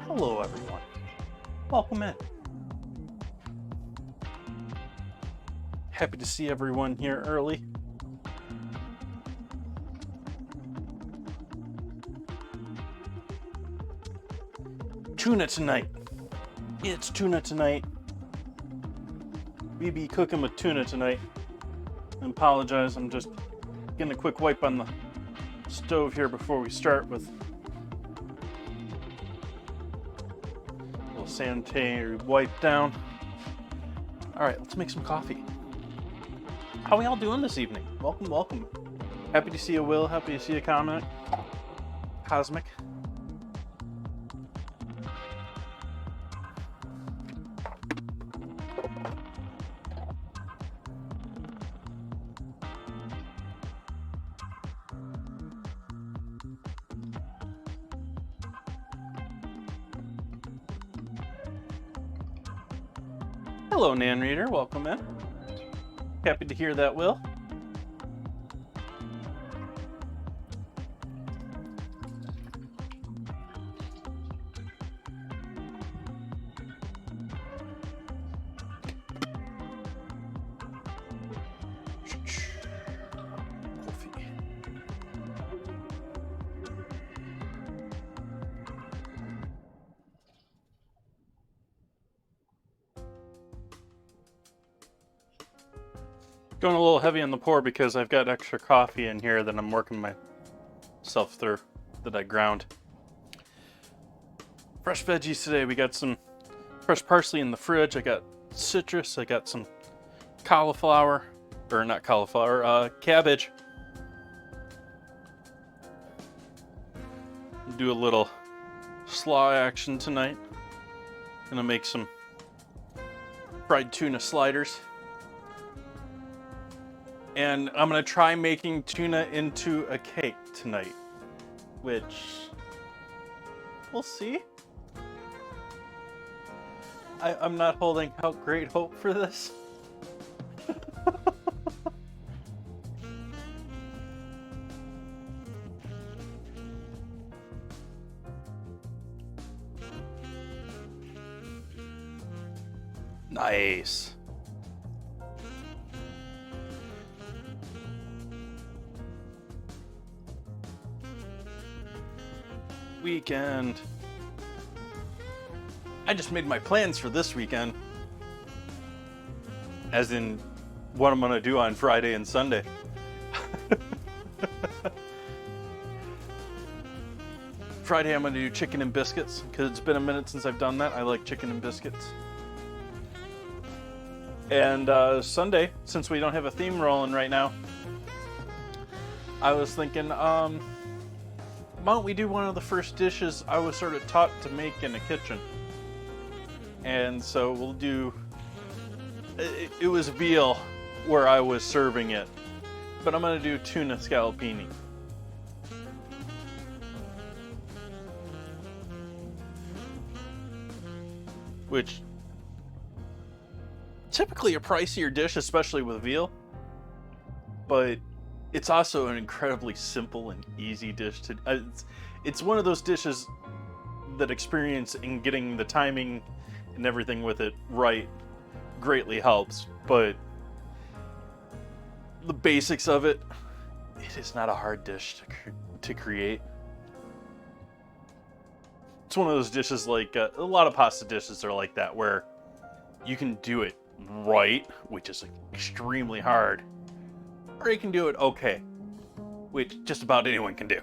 Hello, everyone. Welcome in. Happy to see everyone here early. Tuna tonight. It's tuna tonight. We be cooking with tuna tonight. I apologize, I'm just getting a quick wipe on the stove here before we start with a little sanitary wipe down. Alright, let's make some coffee. How are we all doing this evening? Welcome. Happy to see you, Will. Happy to see you, Cosmic. Hello, Nan Reader. Welcome in. Happy to hear that, Will. Coffee. Going a little heavy on the pour because I've got extra coffee in here that I'm working myself through, that I ground. Fresh veggies today. We got some fresh parsley in the fridge. I got citrus. I got some cauliflower, or not cauliflower, cabbage. Do a little slaw action tonight. Gonna make some fried tuna sliders. And I'm gonna try making tuna into a cake tonight, which we'll see. I'm not holding out great hope for this. Nice. Weekend. I just made my plans for this weekend. As in what I'm gonna do on Friday and Sunday. Friday I'm gonna do chicken and biscuits, because it's been a minute since I've done that. I like chicken and biscuits. And Sunday, since we don't have a theme rolling right now, I was thinking, why don't we do one of the first dishes I was sort of taught to make in a kitchen? And so we'll do, it was veal where I was serving it, but I'm gonna do tuna scallopini. Which, typically a pricier dish, especially with veal, but it's also an incredibly simple and easy dish to. It's one of those dishes that experience in getting the timing and everything with it right greatly helps, but the basics of it, it is not a hard dish to create. It's one of those dishes like a lot of pasta dishes are like that, where you can do it right, which is extremely hard, or you can do it okay, which just about anyone can do.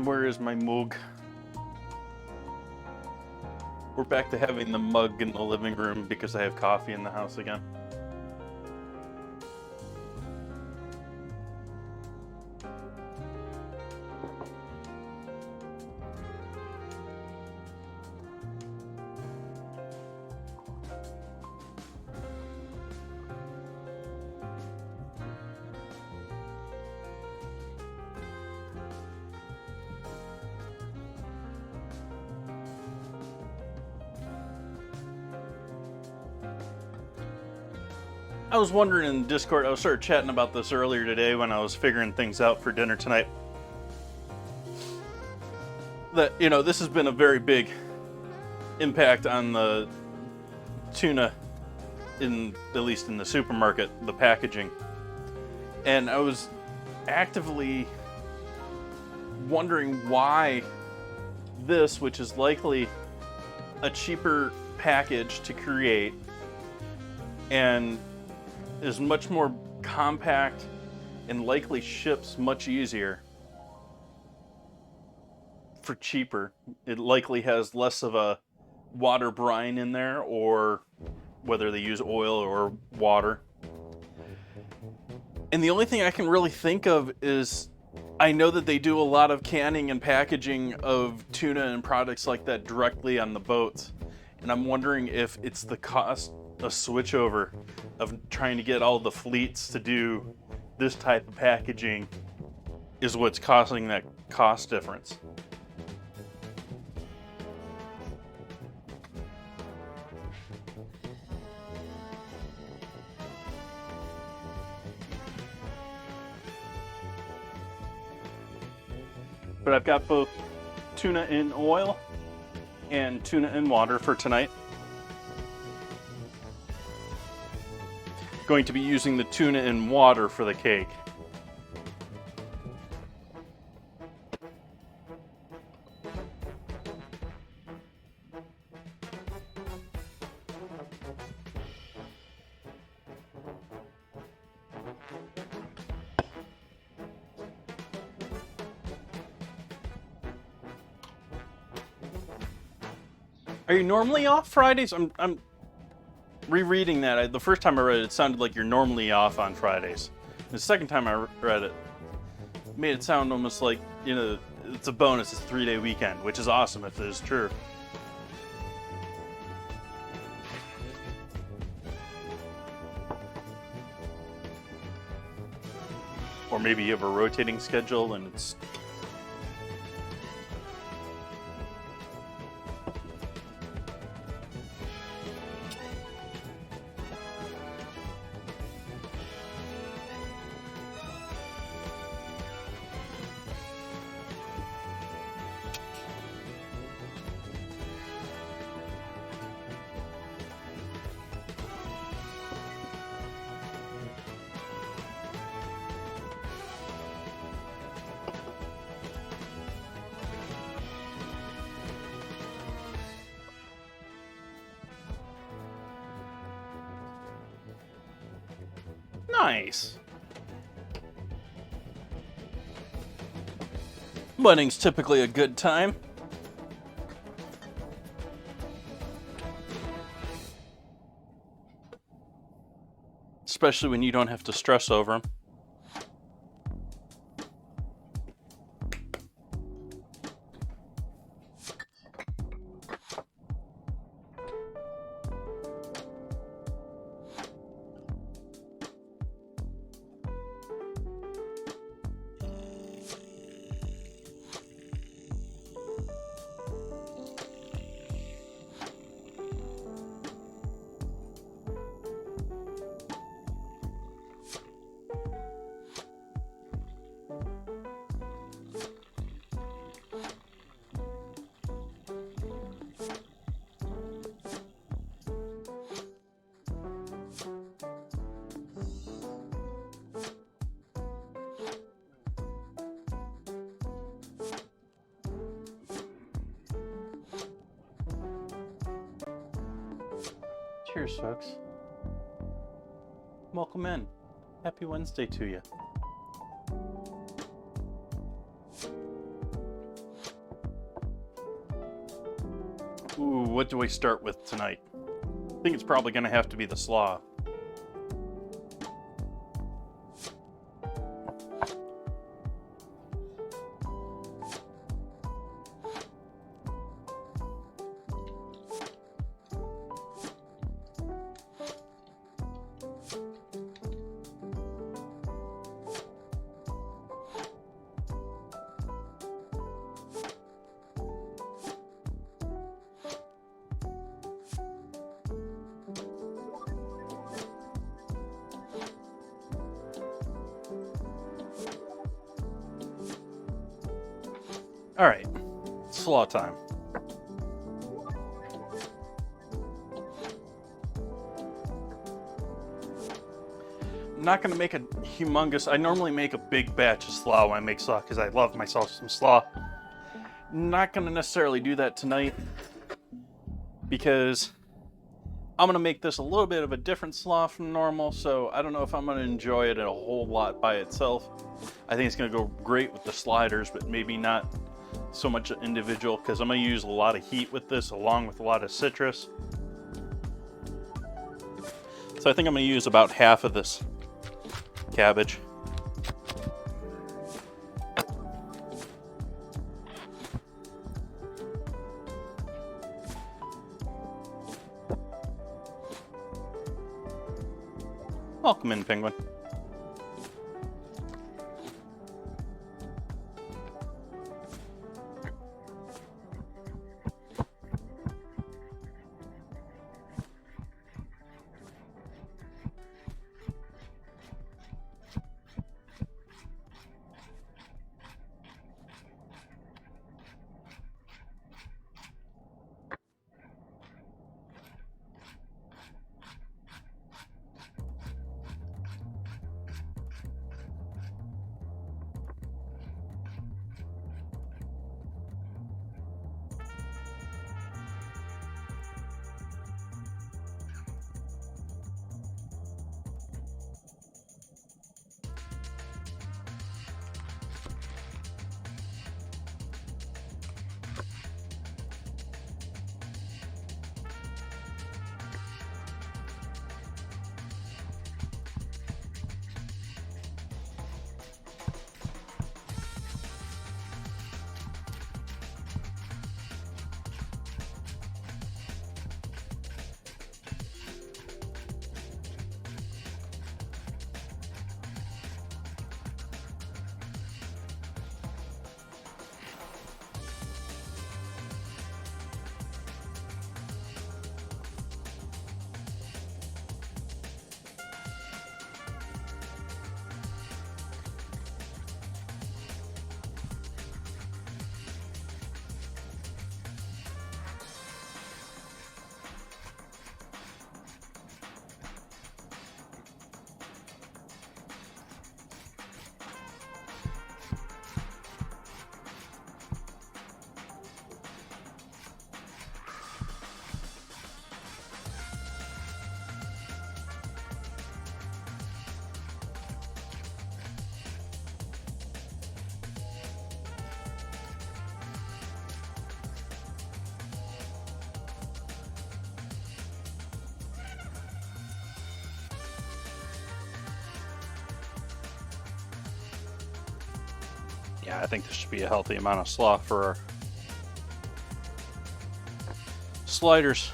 Where is my mug? We're back to having the mug in the living room because I have coffee in the house again. I was wondering in Discord, I was sort of chatting about this earlier today when I was figuring things out for dinner tonight. That, you know, this has been a very big impact on the tuna, at least in the supermarket, the packaging. And I was actively wondering why this, which is likely a cheaper package to create and is much more compact and likely ships much easier for cheaper. It likely has less of a water brine in there, or whether they use oil or water. And the only thing I can really think of is, I know that they do a lot of canning and packaging of tuna and products like that directly on the boats. And I'm wondering if it's the cost, a switchover of trying to get all the fleets to do this type of packaging is what's causing that cost difference. But I've got both tuna in oil and tuna in water for tonight. Going to be using the tuna in water for the cake. Are you normally off Fridays? I'm rereading that. The first time I read it, it sounded like you're normally off on Fridays. The second time I read it, made it sound almost like, you know, it's a bonus. It's a 3-day weekend, which is awesome if it is true. Or maybe you have a rotating schedule and it's... Nice. Wedding's typically a good time. Especially when you don't have to stress over them. Cheers, folks. Welcome in. Happy Wednesday to you. Ooh, what do I start with tonight? I think it's probably going to have to be the slaw. Alright, slaw time. I'm not going to make a humongous... I normally make a big batch of slaw when I make slaw because I love myself some slaw. Not going to necessarily do that tonight because I'm going to make this a little bit of a different slaw from normal, so I don't know if I'm going to enjoy it a whole lot by itself. I think it's going to go great with the sliders, but maybe not so much individual because I'm going to use a lot of heat with this along with a lot of citrus. So I think I'm going to use about half of this cabbage. Welcome in, Penguin. Yeah, I think this should be a healthy amount of slaw for our sliders.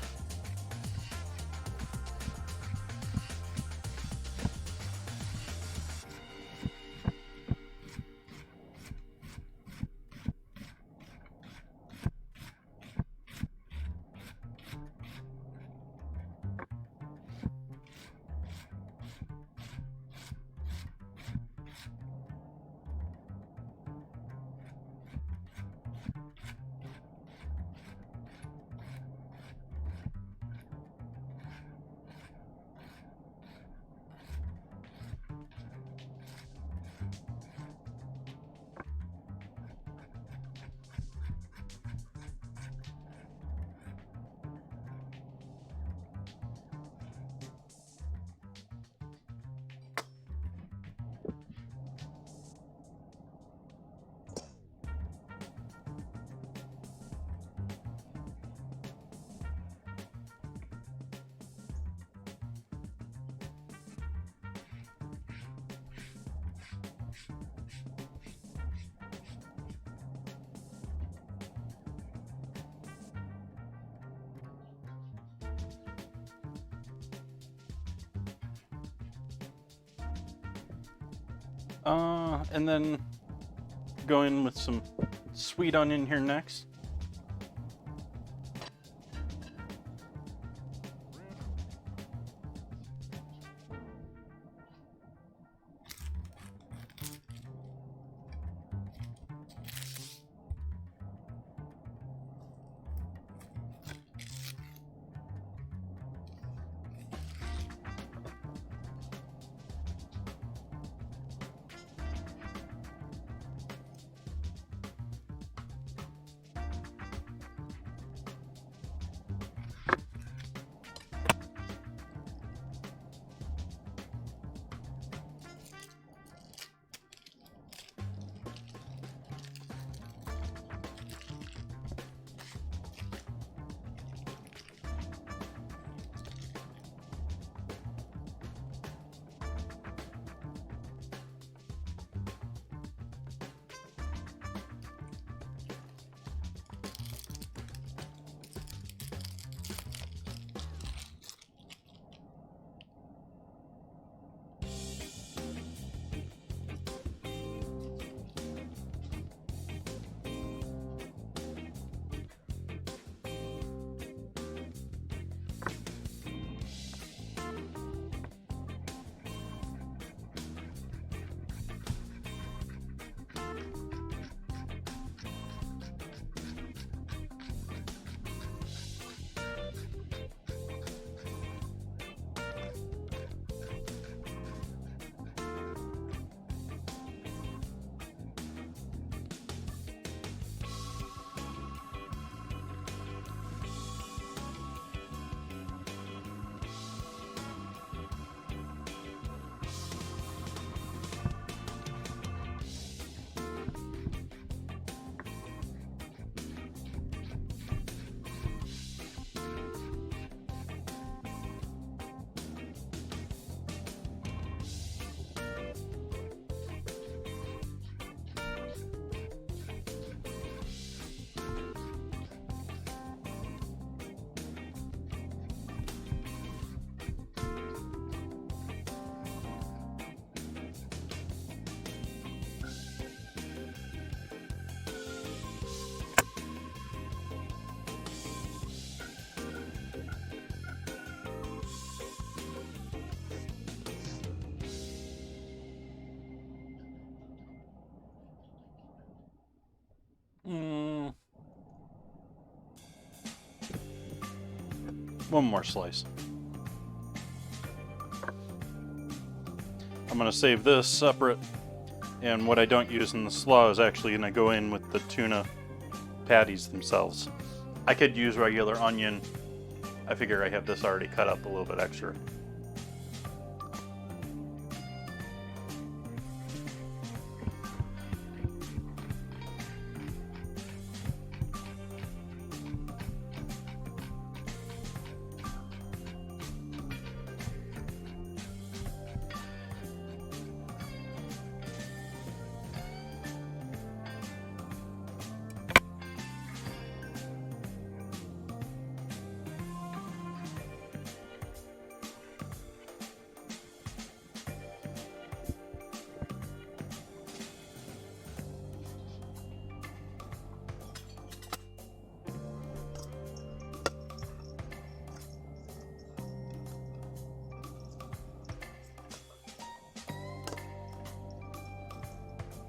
And then go in with some sweet onion here next. One more slice. I'm going to save this separate, and what I don't use in the slaw is actually going to go in with the tuna patties themselves. I could use regular onion. I figure I have this already cut up a little bit extra.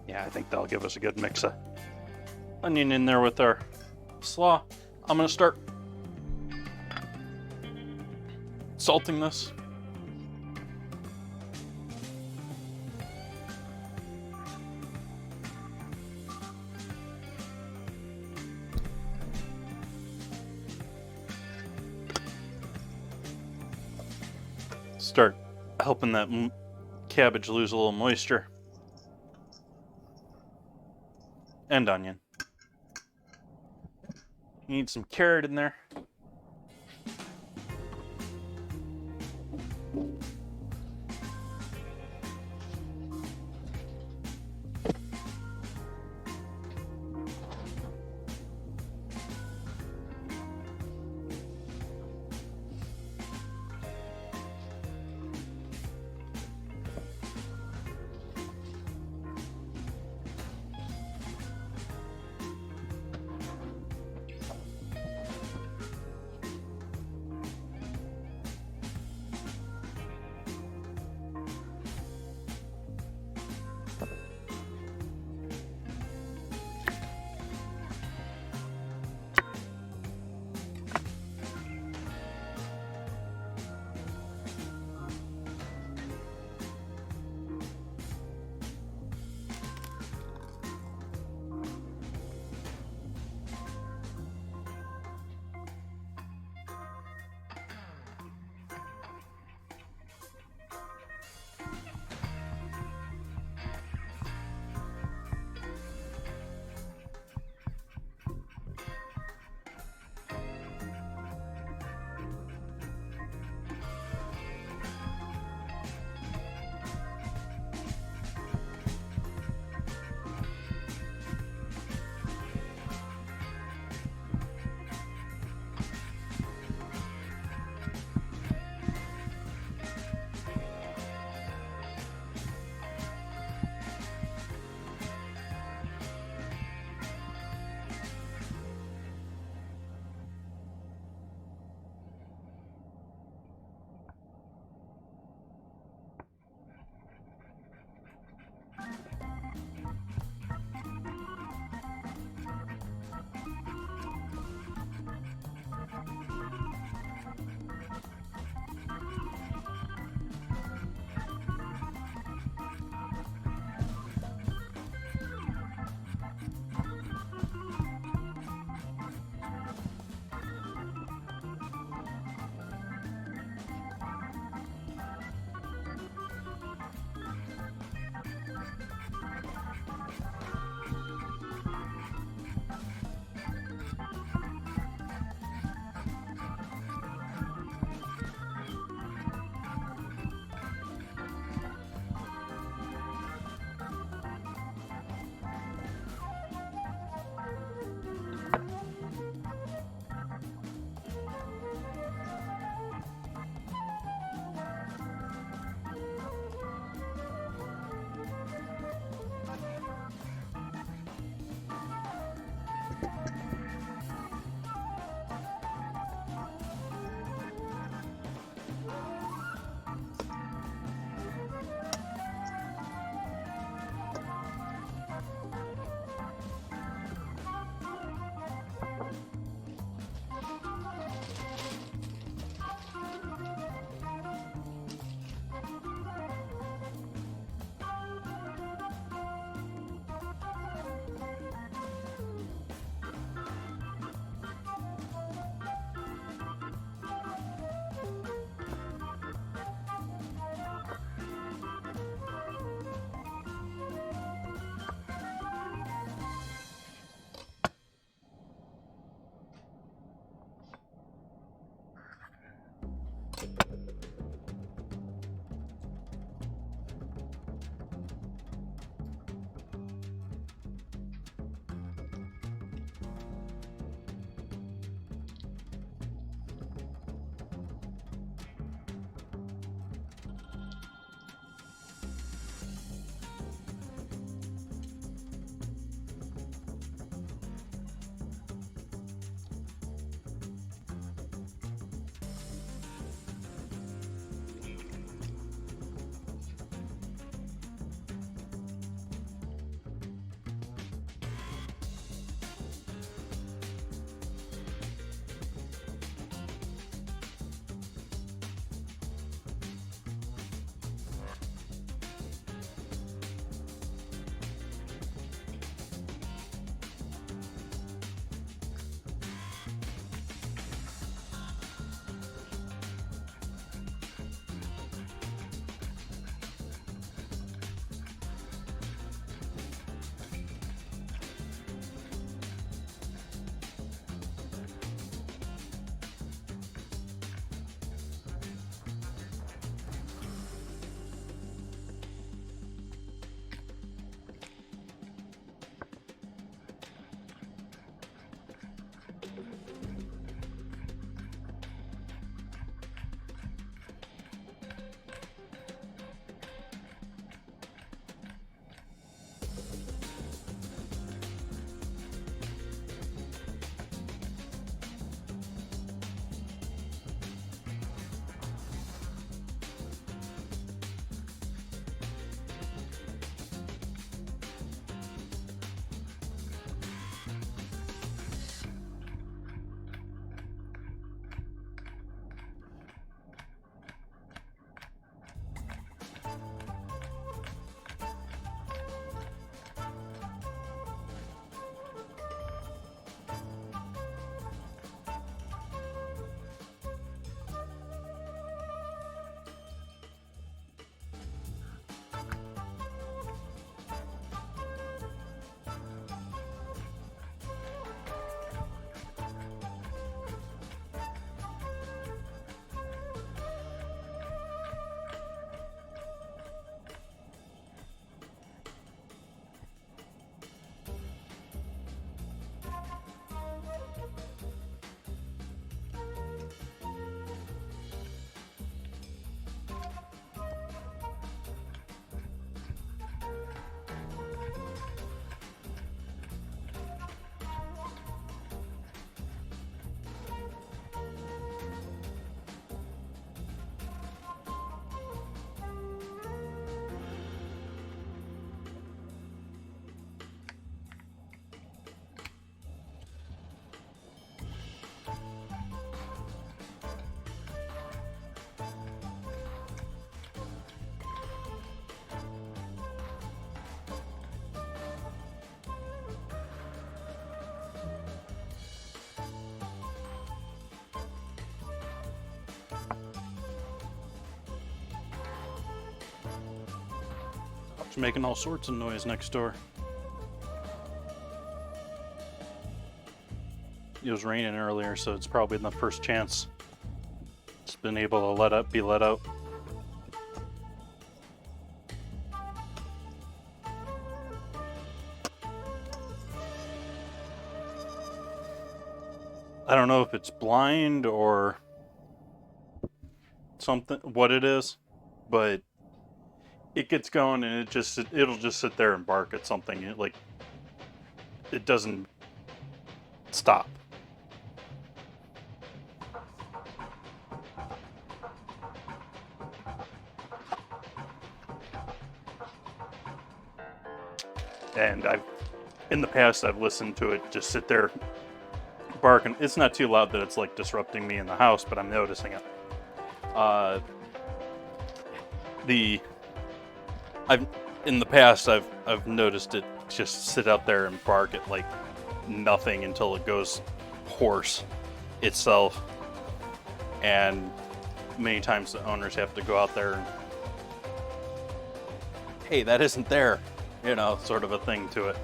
Yeah, I think that'll give us a good mix of onion in there with our slaw. I'm going to start salting this. Start helping that cabbage lose a little moisture. And onion. You need some carrot in there. It's making all sorts of noise next door. It was raining earlier, so it's probably the first chance it's been able to be let out. I don't know if it's blind or something, what it is, but it gets going and it'll just sit there and bark at something. It doesn't stop. And in the past, I've listened to it just sit there barking. It's not too loud that it's like disrupting me in the house, but I'm noticing it. In the past, I've noticed it just sit out there and bark at like nothing until it goes hoarse itself, and many times the owners have to go out there and, hey, that isn't there, sort of a thing to it.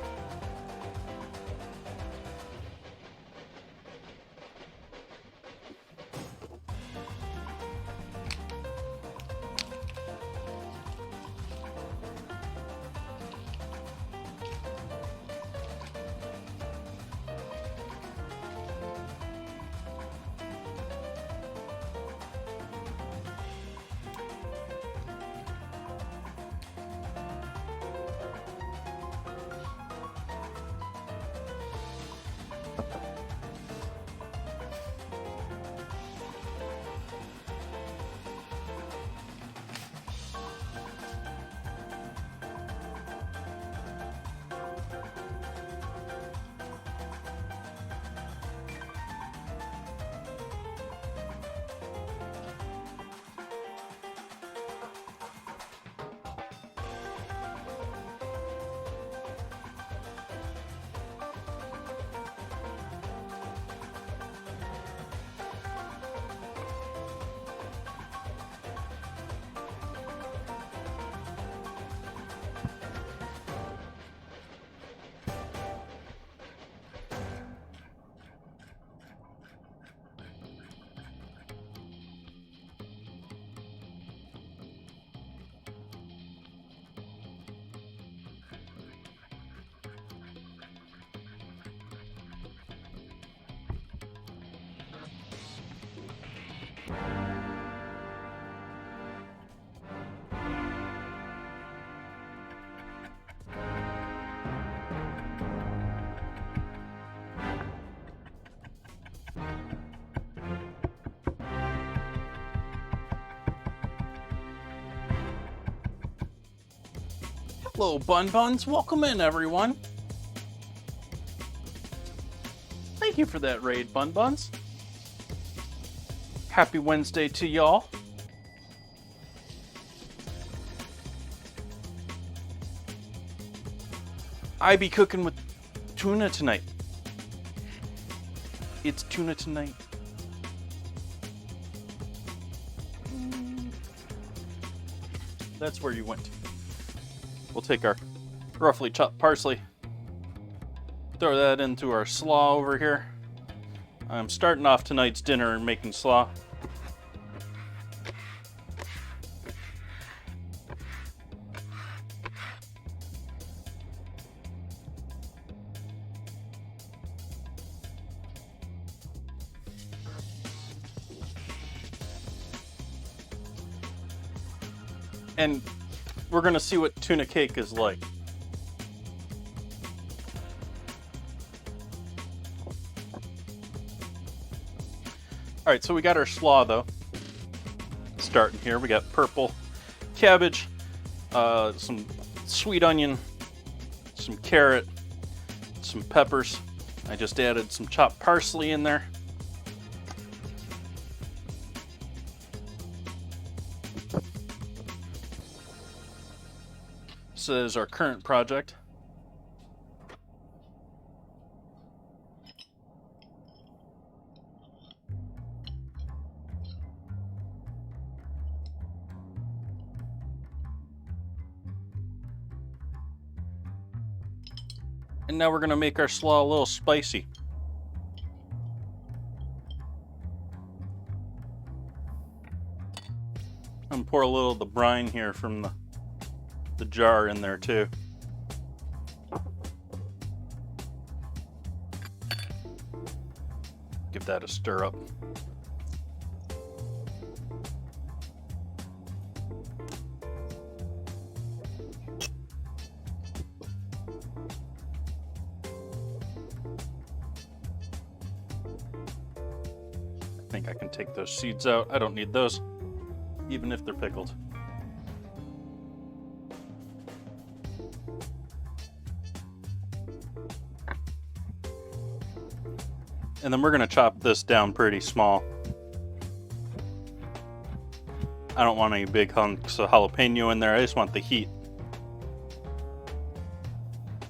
Hello, Bun Buns. Welcome in, everyone. Thank you for that raid, Bun Buns. Happy Wednesday to y'all. I be cooking with tuna tonight. It's tuna tonight. That's where you went. We'll take our roughly chopped parsley, throw that into our slaw over here. I'm starting off tonight's dinner and making slaw. And we're gonna see what tuna cake is like. All right, so we got our slaw though. Starting here, we got purple cabbage, some sweet onion, some carrot, some peppers. I just added some chopped parsley in there. This is our current project. And now we're going to make our slaw a little spicy. And pour a little of the brine here from the jar in there too. Give that a stir up. I think I can take those seeds out. I don't need those, even if they're pickled. And then we're gonna chop this down pretty small. I don't want any big hunks of jalapeno in there. I just want the heat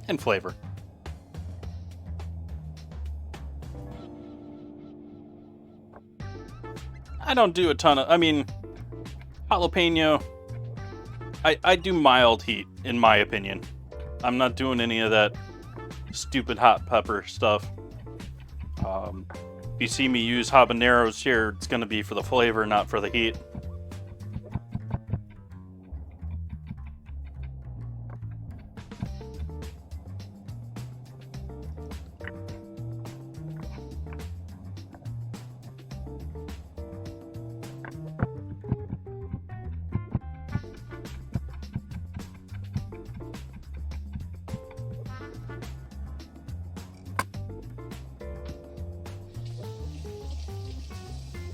and flavor. I don't do a ton of, jalapeno, I do mild heat, in my opinion. I'm not doing any of that stupid hot pepper stuff. If you see me use habaneros here, it's going to be for the flavor, not for the heat.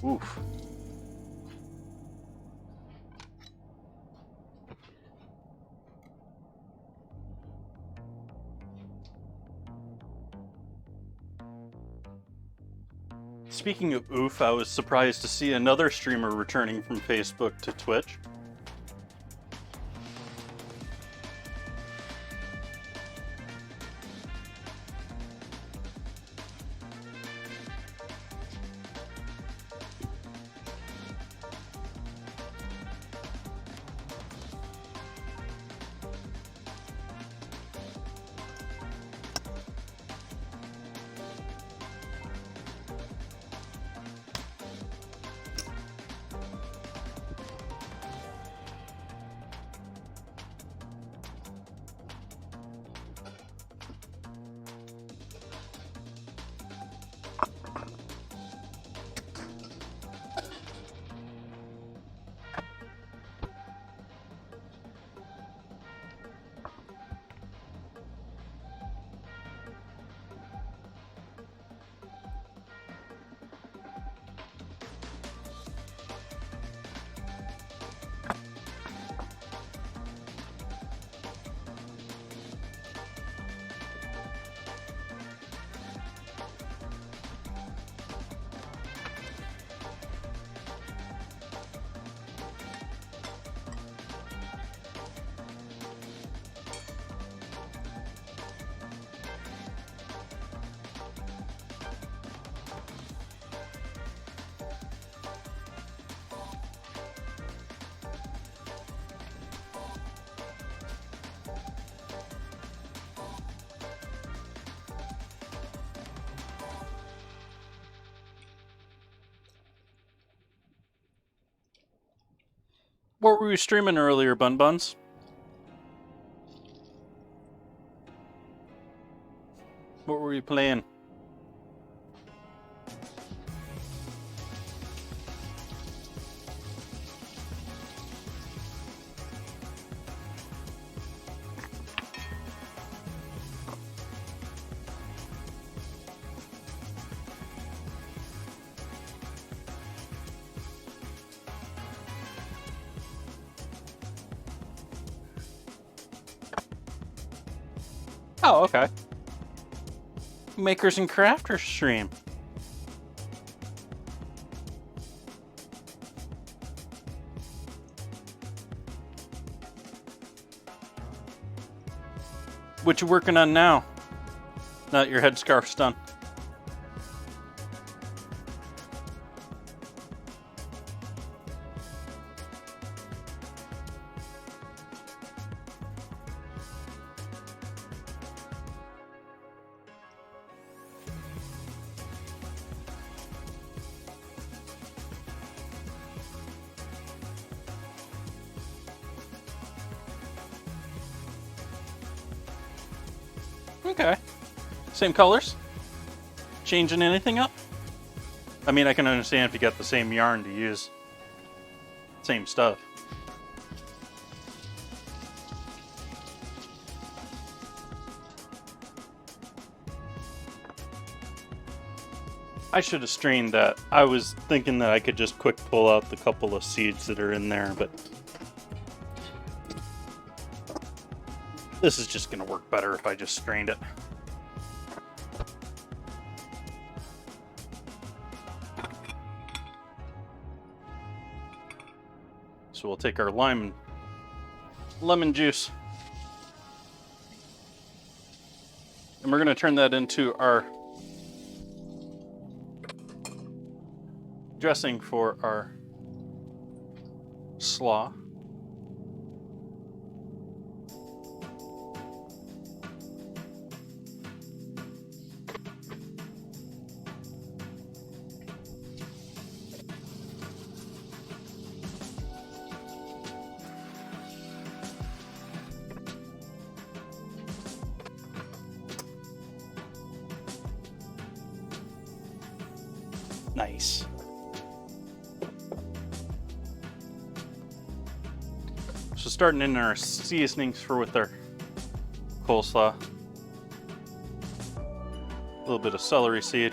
Oof. Speaking of oof, I was surprised to see another streamer returning from Facebook to Twitch. What were you streaming earlier, Bun Buns? What were you playing? Oh, okay. Makers and Crafters stream. What you working on now? Now that your headscarf's done. Okay. Same colors? Changing anything up? I mean, I can understand if you got the same yarn to use. Same stuff. I should have strained that. I was thinking that I could just quick pull out the couple of seeds that are in there, but this is just going to work better if I just strained it. So we'll take our lemon juice, and we're going to turn that into our dressing for our slaw. Nice. So starting in our seasonings with our coleslaw. A little bit of celery seed.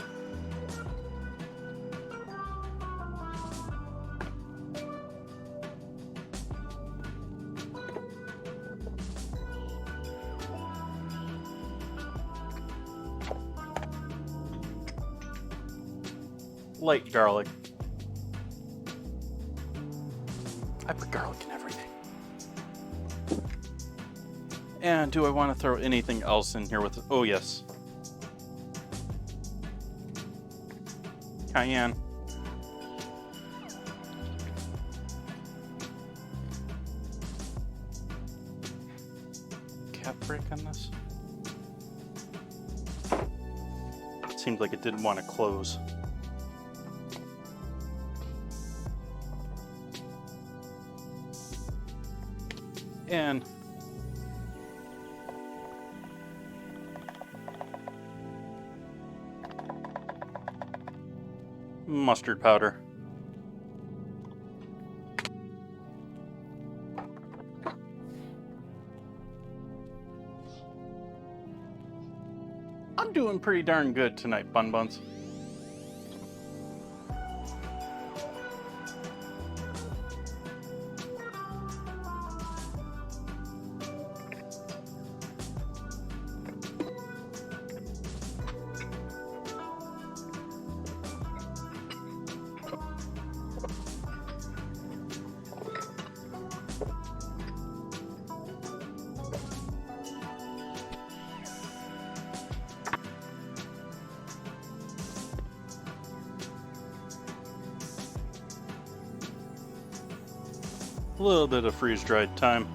Light garlic. I put garlic in everything. And do I want to throw anything else in here with it? Oh, yes. Cayenne. Cap break on this? It seems like it didn't want to close. And mustard powder. I'm doing pretty darn good tonight, Bun Buns. A little bit of freeze-dried thyme.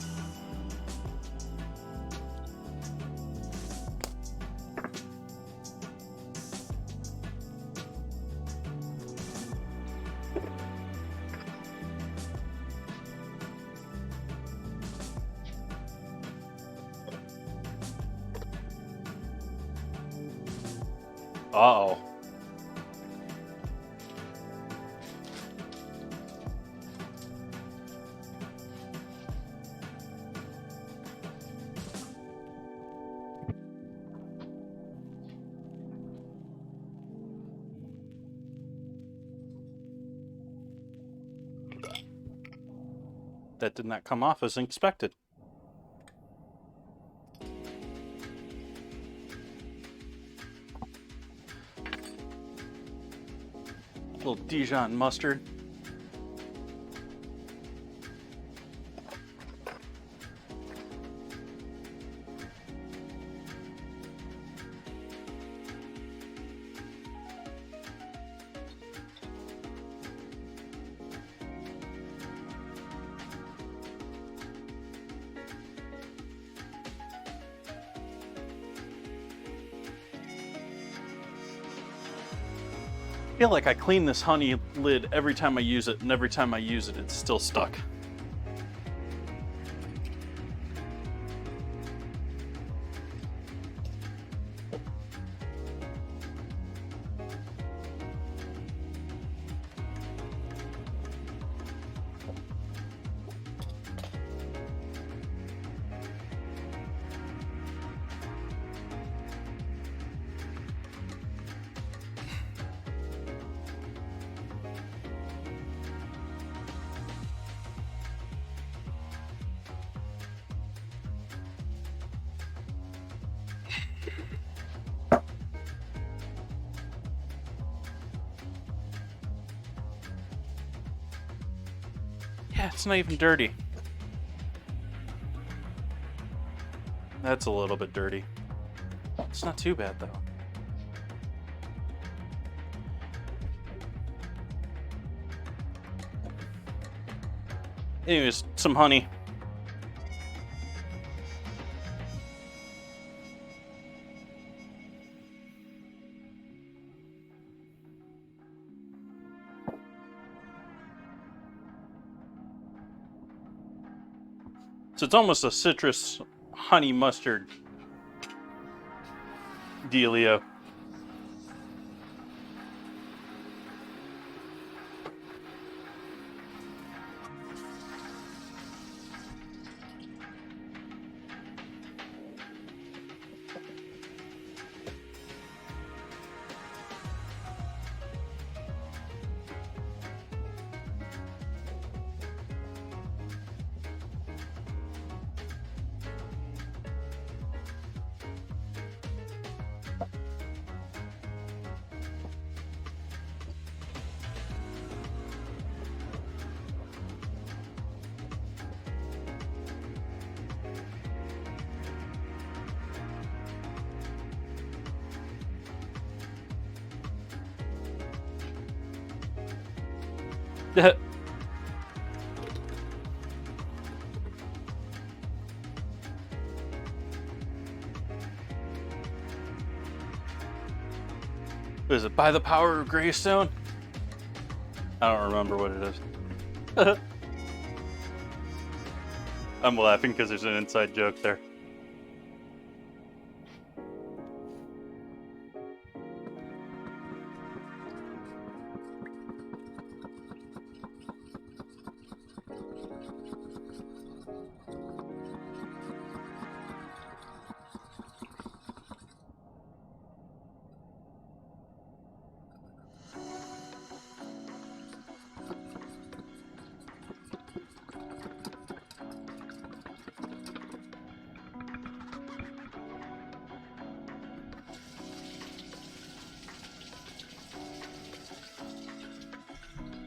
Uh-oh. That did not come off as expected. A little Dijon mustard. I feel like I clean this honey lid every time I use it, and every time I use it, it's still stuck. Yeah, it's not even dirty. That's a little bit dirty. It's not too bad, though. Anyways, some honey. So it's almost a citrus honey mustard dealio. Is it By the Power of Greystone? I don't remember what it is. I'm laughing because there's an inside joke there.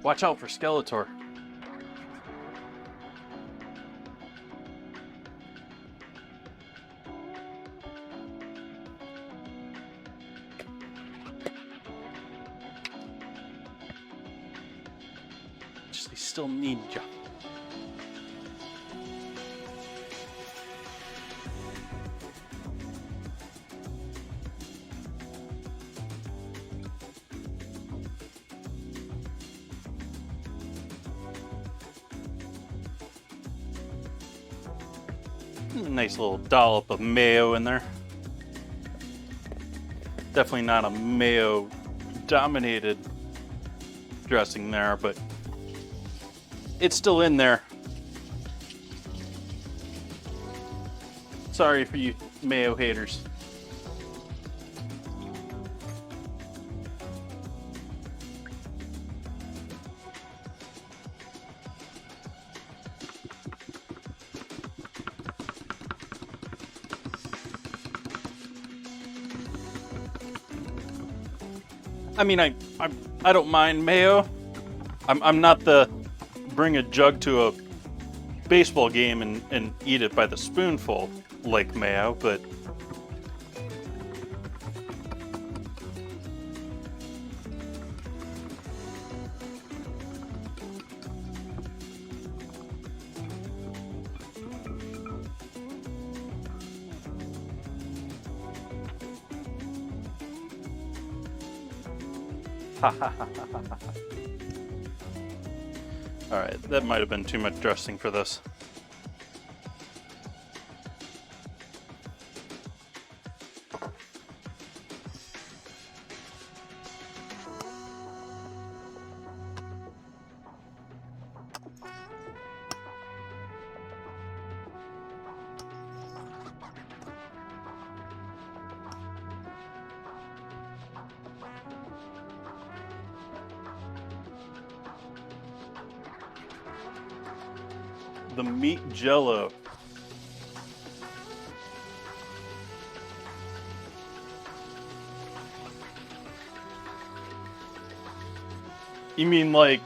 Watch out for Skeletor. Just they still need you. Nice little dollop of mayo in there. Definitely not a mayo dominated dressing there, but it's still in there. Sorry for you mayo haters. I mean, I don't mind mayo. I'm not the bring a jug to a baseball game and eat it by the spoonful like mayo, but alright, that might have been too much dressing for this. The meat jello. You mean like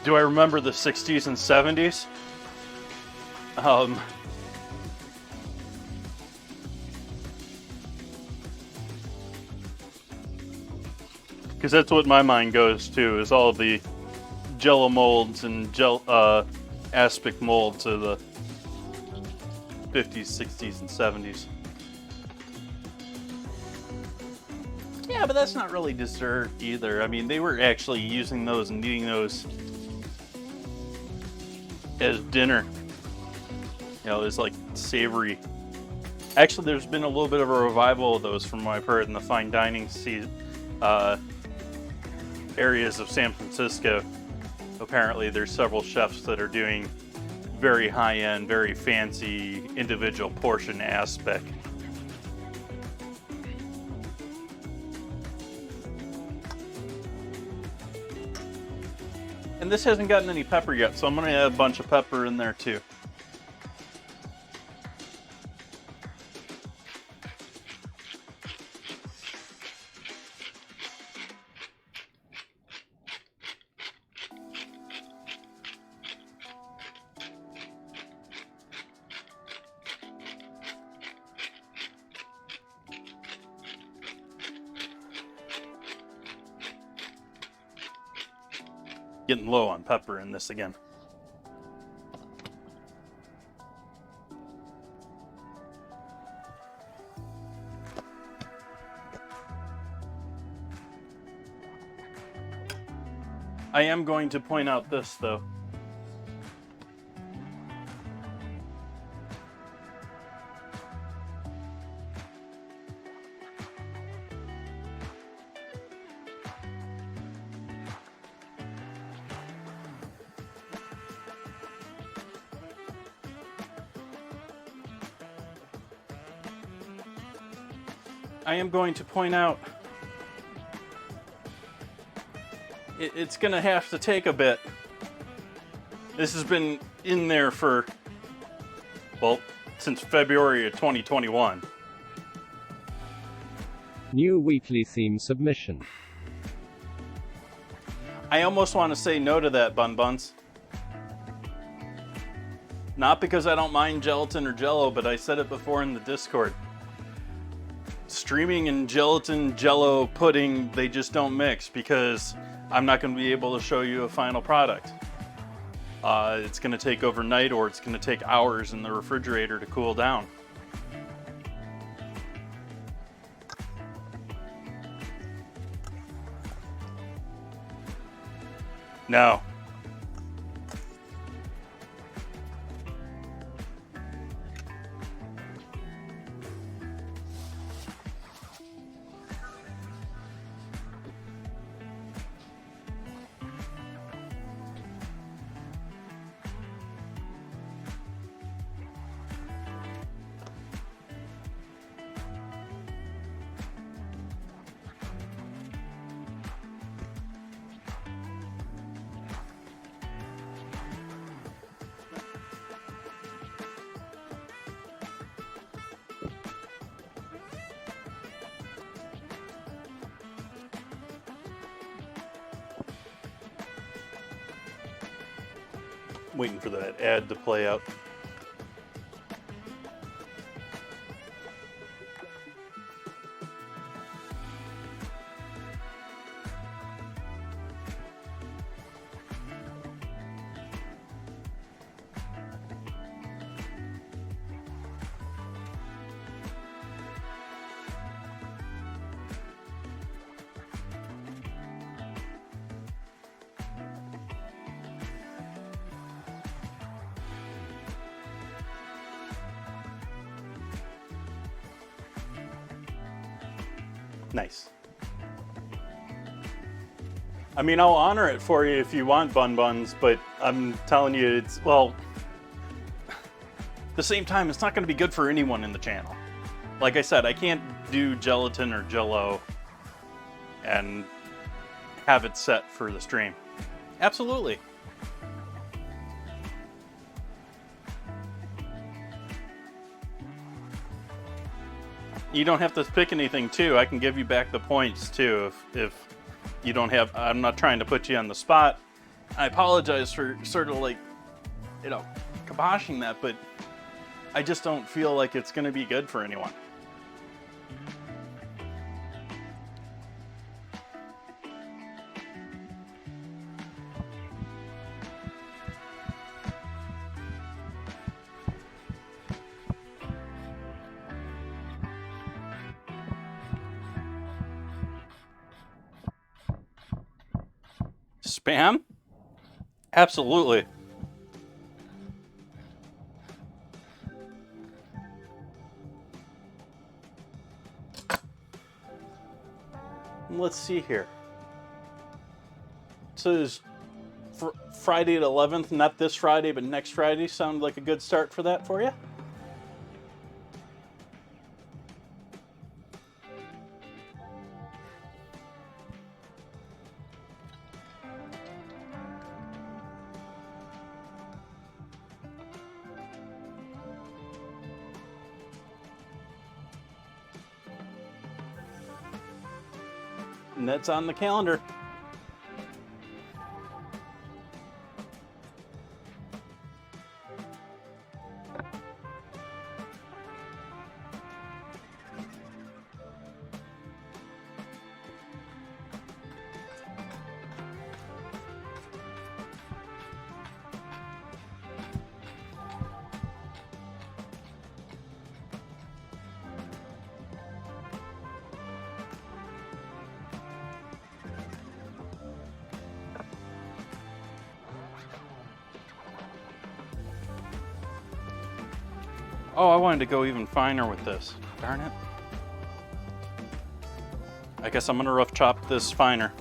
Do I remember the 60s and 70s? Because that's what my mind goes to, is all the Jello molds and aspic molds of the 50s, 60s, and 70s. Yeah, but that's not really dessert either. I mean, they were actually using those and eating those as dinner. You know, it's like savory. Actually, there's been a little bit of a revival of those from what I've heard in the fine dining areas of San Francisco. Apparently, there's several chefs that are doing very high-end, very fancy individual portion aspect. And this hasn't gotten any pepper yet, so I'm going to add a bunch of pepper in there too. Getting low on pepper in this again. I am going to point out this though. I am going to point out it's going to have to take a bit. This has been in there for, well, since February of 2021. New weekly theme submission. I almost want to say no to that, Bun Buns. Not because I don't mind gelatin or Jello, but I said it before in the Discord. Streaming and gelatin, Jello, pudding, they just don't mix because I'm not going to be able to show you a final product. It's going to take overnight, or it's going to take hours in the refrigerator to cool down. No. Waiting for that ad to play out. Nice. I mean, I'll honor it for you if you want, Bun Buns, but I'm telling you, it's, well, at the same time, it's not going to be good for anyone in the channel. Like I said, I can't do gelatin or Jello and have it set for the stream. Absolutely. You don't have to pick anything too. I can give you back the points too if you don't have. I'm not trying to put you on the spot. I apologize for sort of like, kiboshing that, but I just don't feel like it's going to be good for anyone. Spam? Absolutely. Let's see here. So is Friday the 11th, not this Friday, but next Friday, sound like a good start for that for you? And that's on the calendar. Oh, I wanted to go even finer with this. Darn it. I guess I'm gonna rough chop this finer.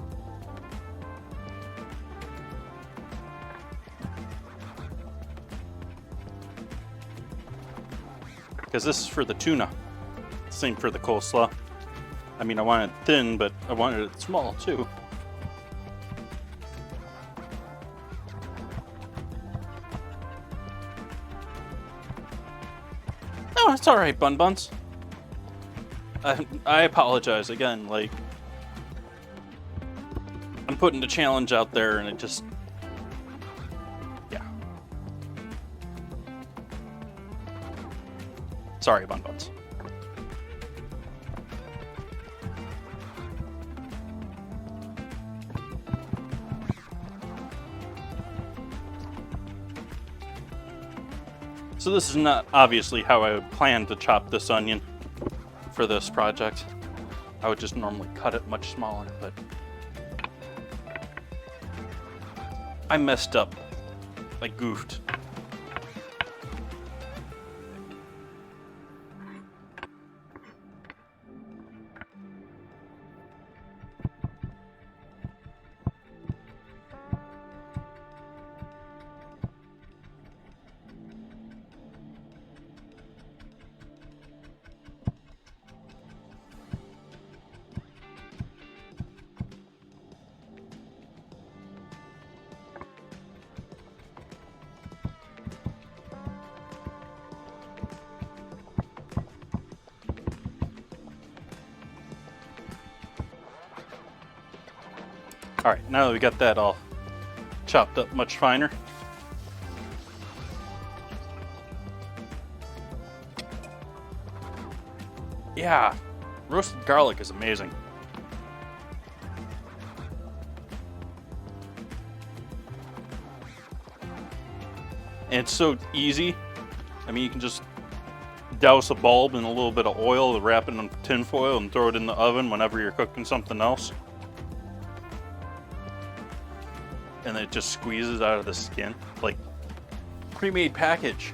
Because this is for the tuna. Same for the coleslaw. I mean, I want it thin, but I wanted it small too. No, it's all right, Bun Buns. I apologize again. Like, I'm putting the challenge out there, and it just, yeah. Sorry, Bun Buns. So this is not obviously how I would plan to chop this onion for this project. I would just normally cut it much smaller, but I messed up. I goofed. All right, now that we got that all chopped up much finer, yeah, roasted garlic is amazing. And it's so easy. I mean, you can just douse a bulb in a little bit of oil, wrap it in tin foil, and throw it in the oven whenever you're cooking something else. And it just squeezes out of the skin, like pre-made package.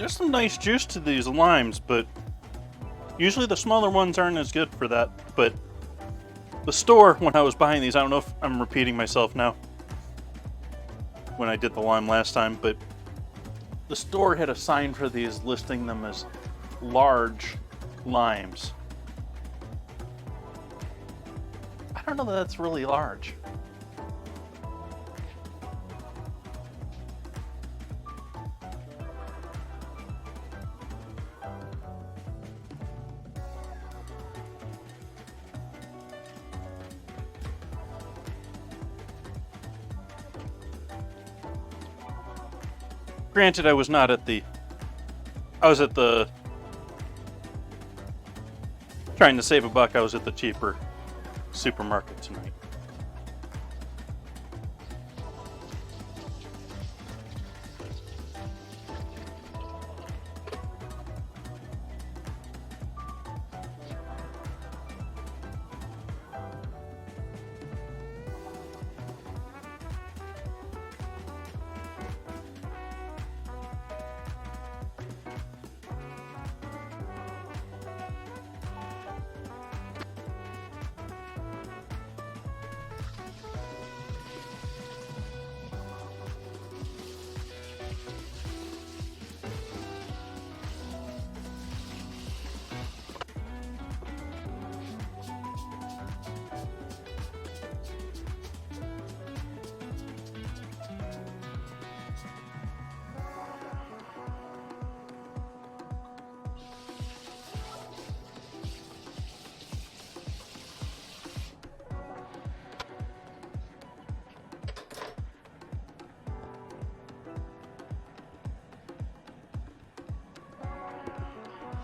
There's some nice juice to these limes, but usually the smaller ones aren't as good for that. But the store, when I was buying these, I don't know if I'm repeating myself now when I did the lime last time, but the store had a sign for these listing them as large limes. I don't know that that's really large. Granted, I was at the trying to save a buck. I was at the cheaper supermarket tonight.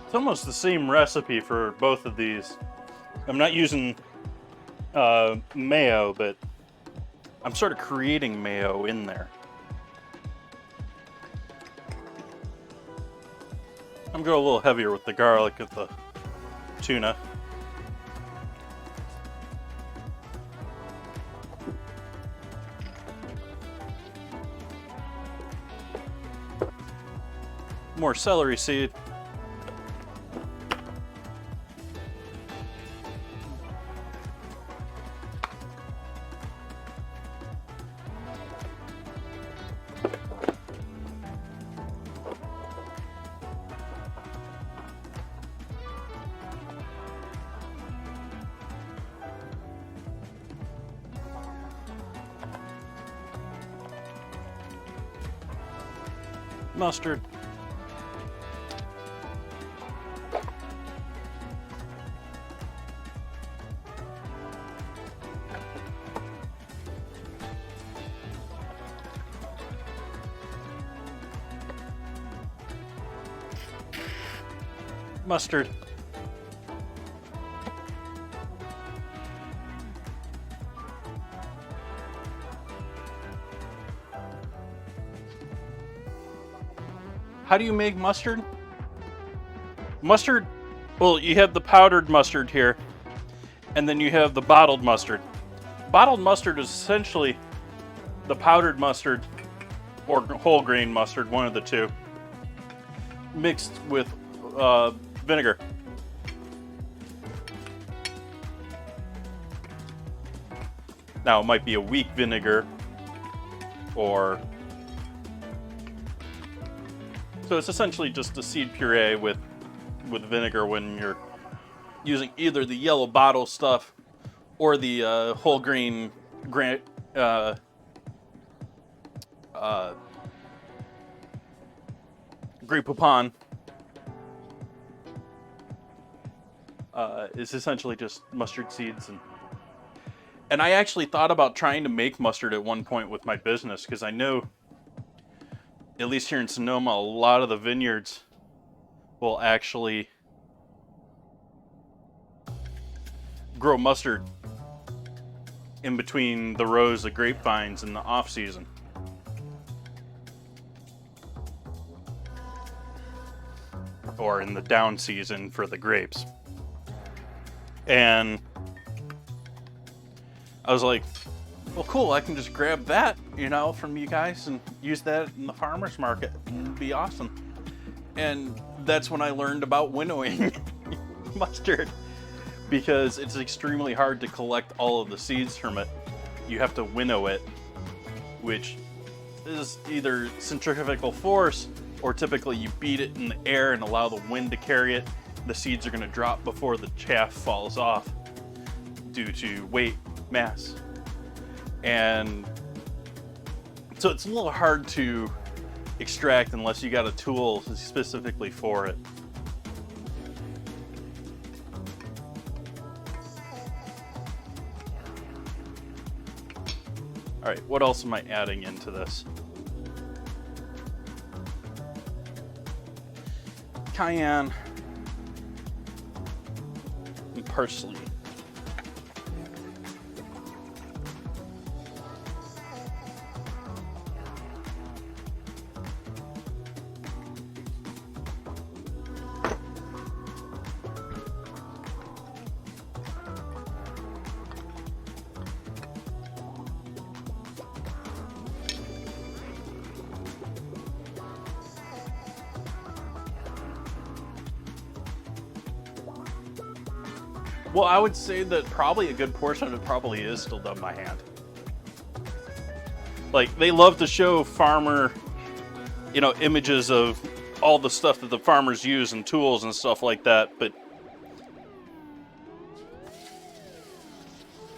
It's almost the same recipe for both of these. I'm not using mayo, but I'm sort of creating mayo in there. I'm going a little heavier with the garlic of the tuna. More celery seed. Mustard. Mustard. How do you make mustard? Mustard, well, you have the powdered mustard here, and then you have the bottled mustard. Bottled mustard is essentially the powdered mustard, or whole grain mustard, one of the two, mixed with vinegar. Now, it might be a weak vinegar, or... So it's essentially just a seed puree with vinegar when you're using either the yellow bottle stuff or the whole grain Grey Poupon. Is essentially just mustard seeds, and I actually thought about trying to make mustard at one point with my business, because I know, at least here in Sonoma, a lot of the vineyards will actually grow mustard in between the rows of grapevines in the off season. Or in the down season for the grapes. And I was like, well, cool, I can just grab that, from you guys and use that in the farmer's market. It'd be awesome. And that's when I learned about winnowing mustard, because it's extremely hard to collect all of the seeds from it. You have to winnow it, which is either centrifugal force, or typically you beat it in the air and allow the wind to carry it. The seeds are going to drop before the chaff falls off due to weight, mass. And so it's a little hard to extract unless you got a tool specifically for it. All right, what else am I adding into this? Cayenne and parsley. Well, I would say that probably a good portion of it probably is still done by hand. Like, they love to show farmer, images of all the stuff that the farmers use and tools and stuff like that, but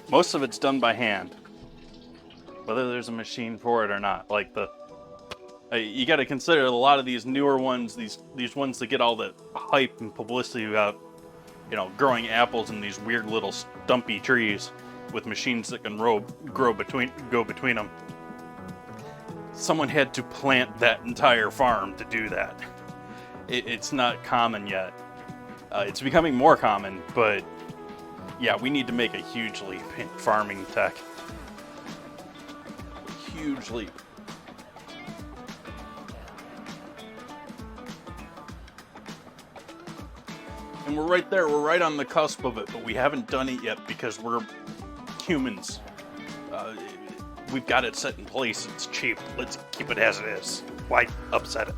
most of it's done by hand, whether there's a machine for it or not. Like, you got to consider a lot of these newer ones, these ones that get all the hype and publicity about, growing apples in these weird little stumpy trees with machines that can go between them. Someone had to plant that entire farm to do that. It's not common yet. It's becoming more common, but yeah, we need to make a huge leap in farming tech. Huge leap. And we're right there, we're right on the cusp of it, but we haven't done it yet because we're humans. We've got it set in place, it's cheap, let's keep it as it is. Why upset it?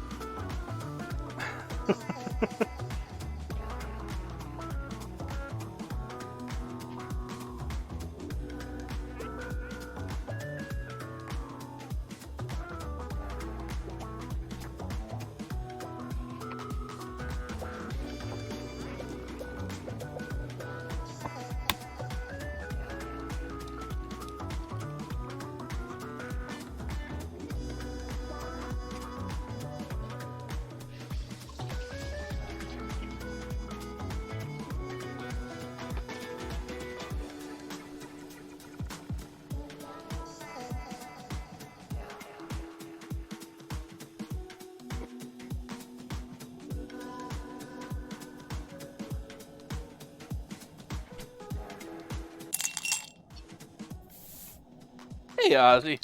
Hey, Ozzy.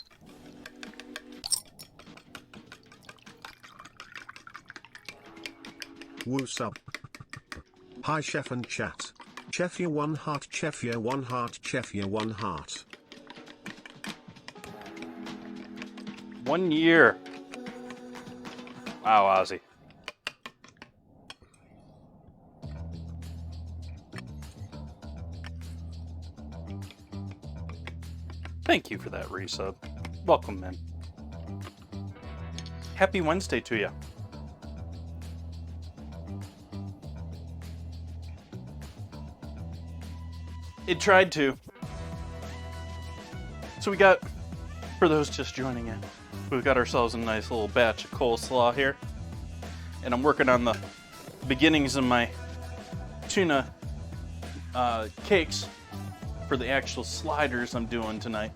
Woo's up. Hi chef and chat. Chef ya one heart, chef ya one heart, chef ya one heart. 1 year. Wow, Ozzy. Thank you for that resub. Welcome, man. Happy Wednesday to you. It tried to. So we got, for those just joining in, we've got ourselves a nice little batch of coleslaw here. And I'm working on the beginnings of my tuna cakes for the actual sliders I'm doing tonight.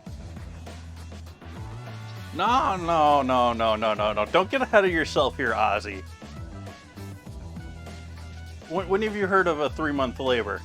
No. Don't get ahead of yourself here, Ozzy. When have you heard of a 3-month labor?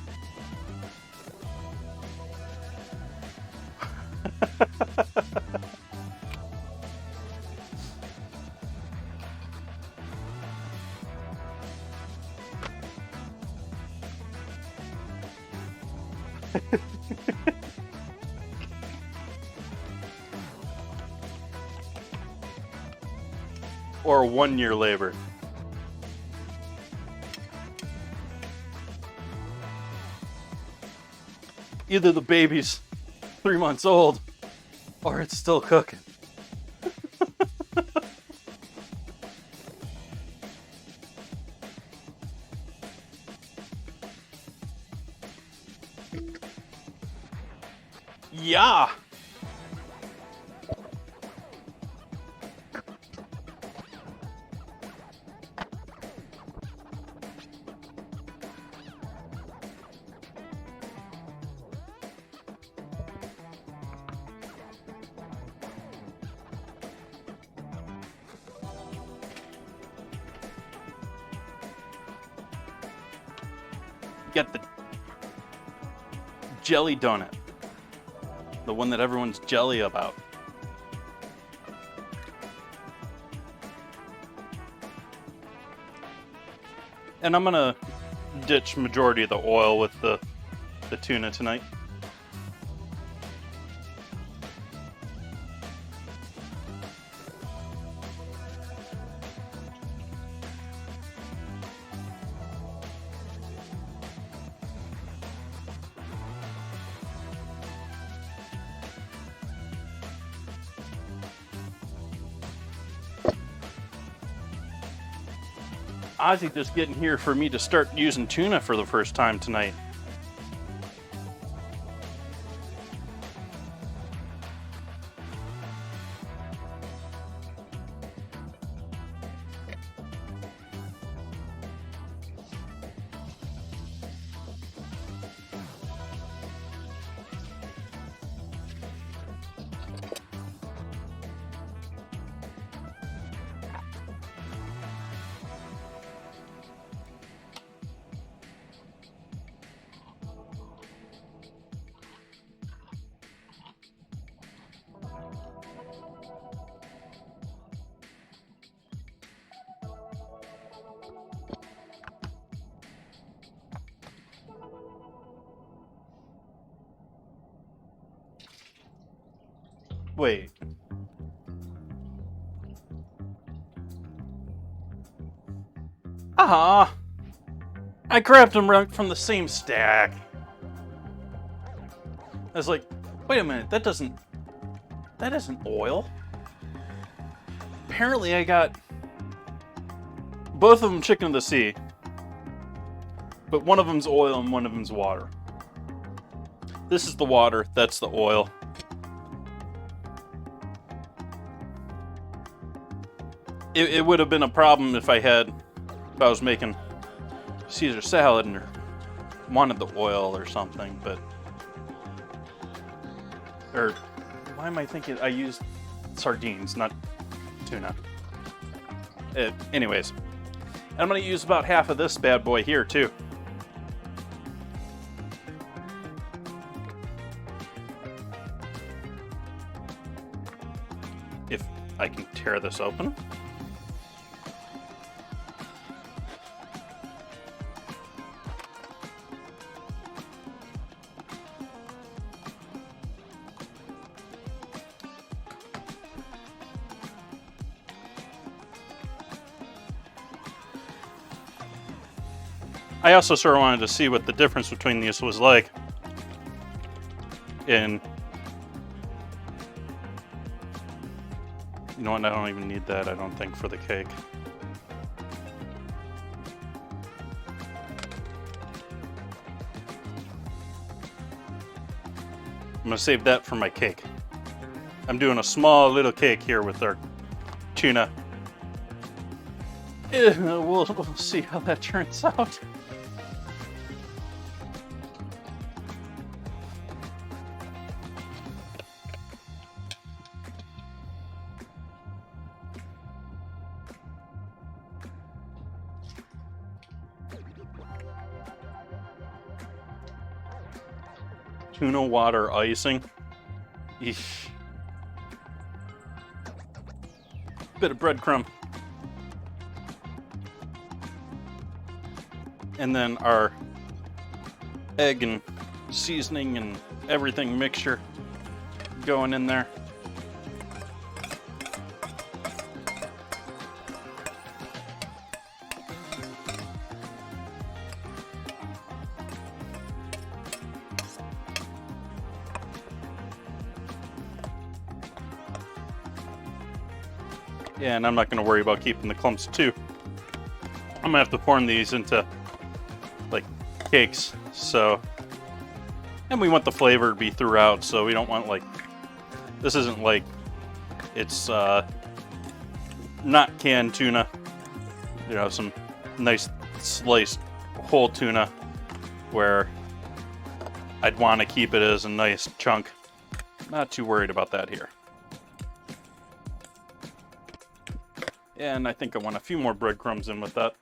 Or a 1-year labor. Either the baby's 3 months old or it's still cooking. Yeah. Get the jelly donut. The one that everyone's jelly about. And I'm gonna ditch majority of the oil with the tuna tonight. Ozzy just getting here for me to start using tuna for the first time tonight. Wait. Ah! I grabbed them right from the same stack. I was like, wait a minute, that isn't oil. Apparently I got both of them chicken of the sea, but one of them's oil and one of them's water. This is the water, that's the oil. It would have been a problem if I was making Caesar salad and wanted the oil or something, but... Or, why am I thinking I used sardines, not tuna? Anyways, I'm going to use about half of this bad boy here, too. If I can tear this open. I also sort of wanted to see what the difference between these was like. And you know what? I don't even need that, I don't think, for the cake. I'm gonna save that for my cake. I'm doing a small little cake here with our tuna. We'll see how that turns out. Tuna water icing. Eesh. Bit of breadcrumb. And then our egg and seasoning and everything mixture going in there. And I'm not going to worry about keeping the clumps too. I'm going to have to form these into, like, cakes, so... And we want the flavor to be throughout, so we don't want, like... This isn't like... It's, not canned tuna. You know, some nice sliced whole tuna, where I'd want to keep it as a nice chunk. Not too worried about that here. And I think I want a few more breadcrumbs in with that.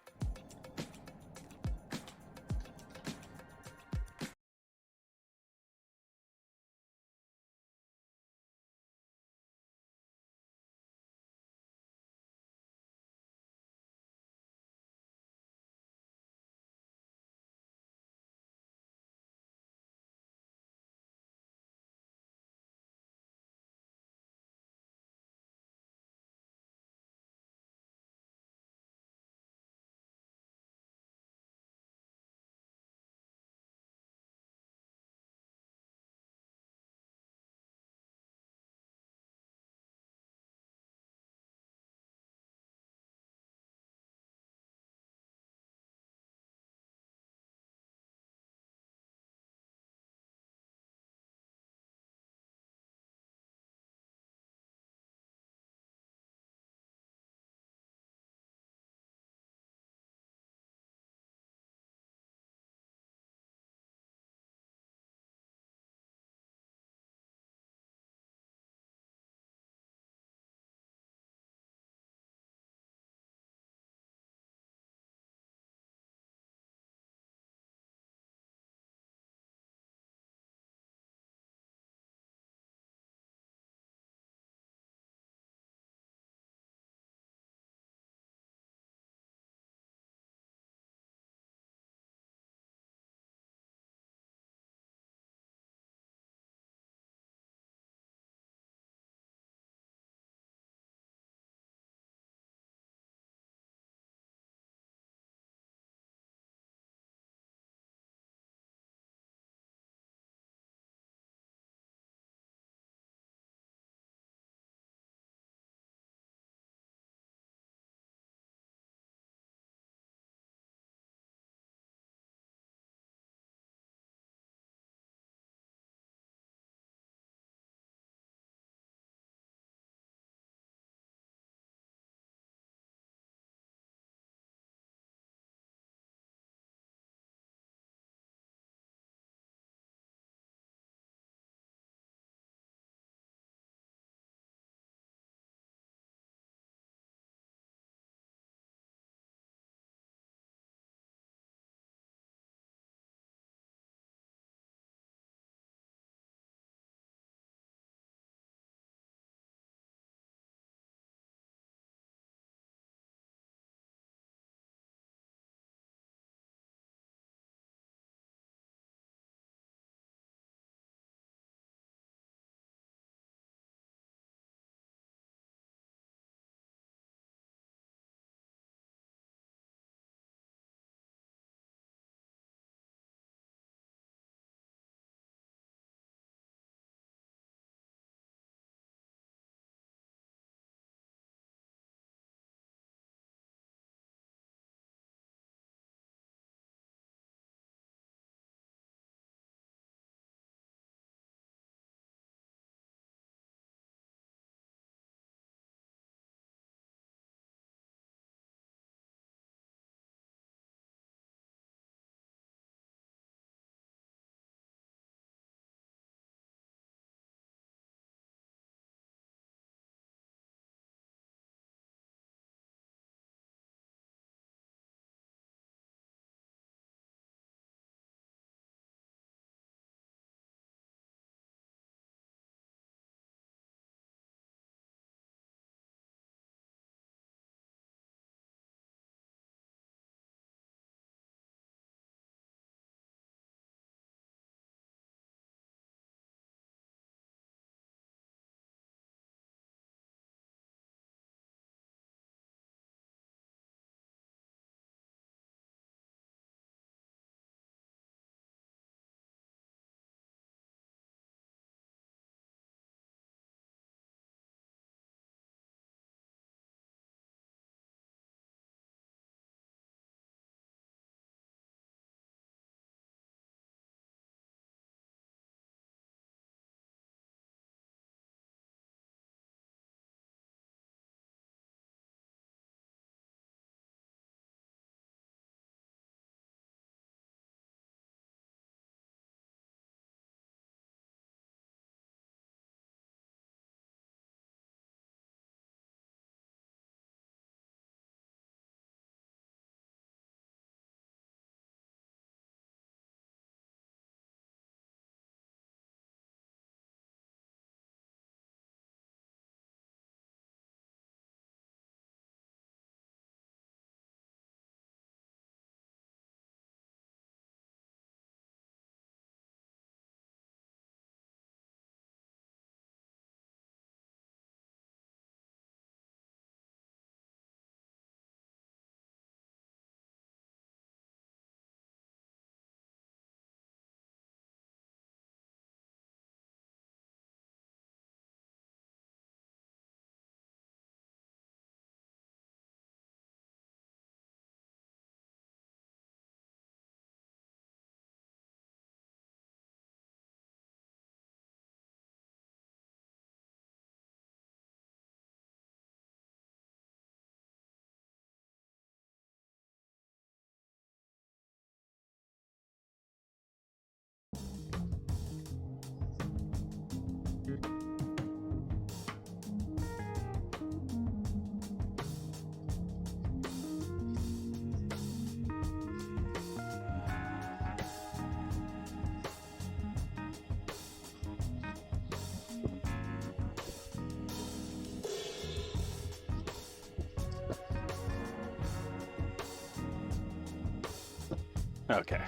Okay.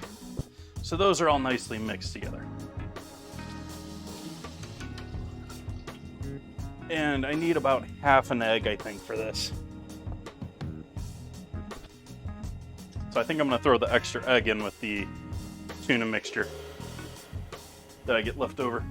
So those are all nicely mixed together. And I need about half an egg, I think, for this. So I think I'm going to throw the extra egg in with the tuna mixture that I get left over.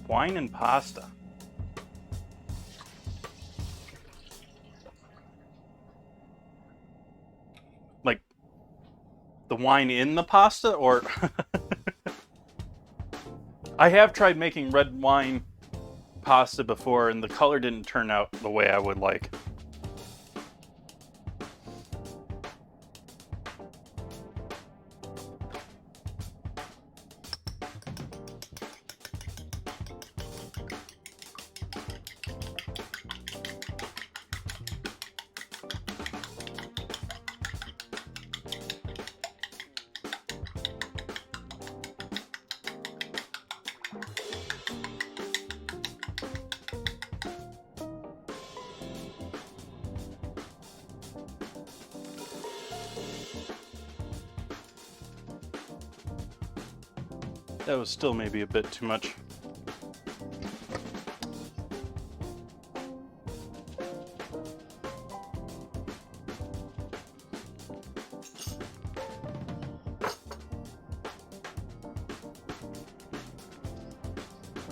Wine and pasta. Like the wine in the pasta, or I have tried making red wine pasta before and the color didn't turn out the way I would like. That was still maybe a bit too much.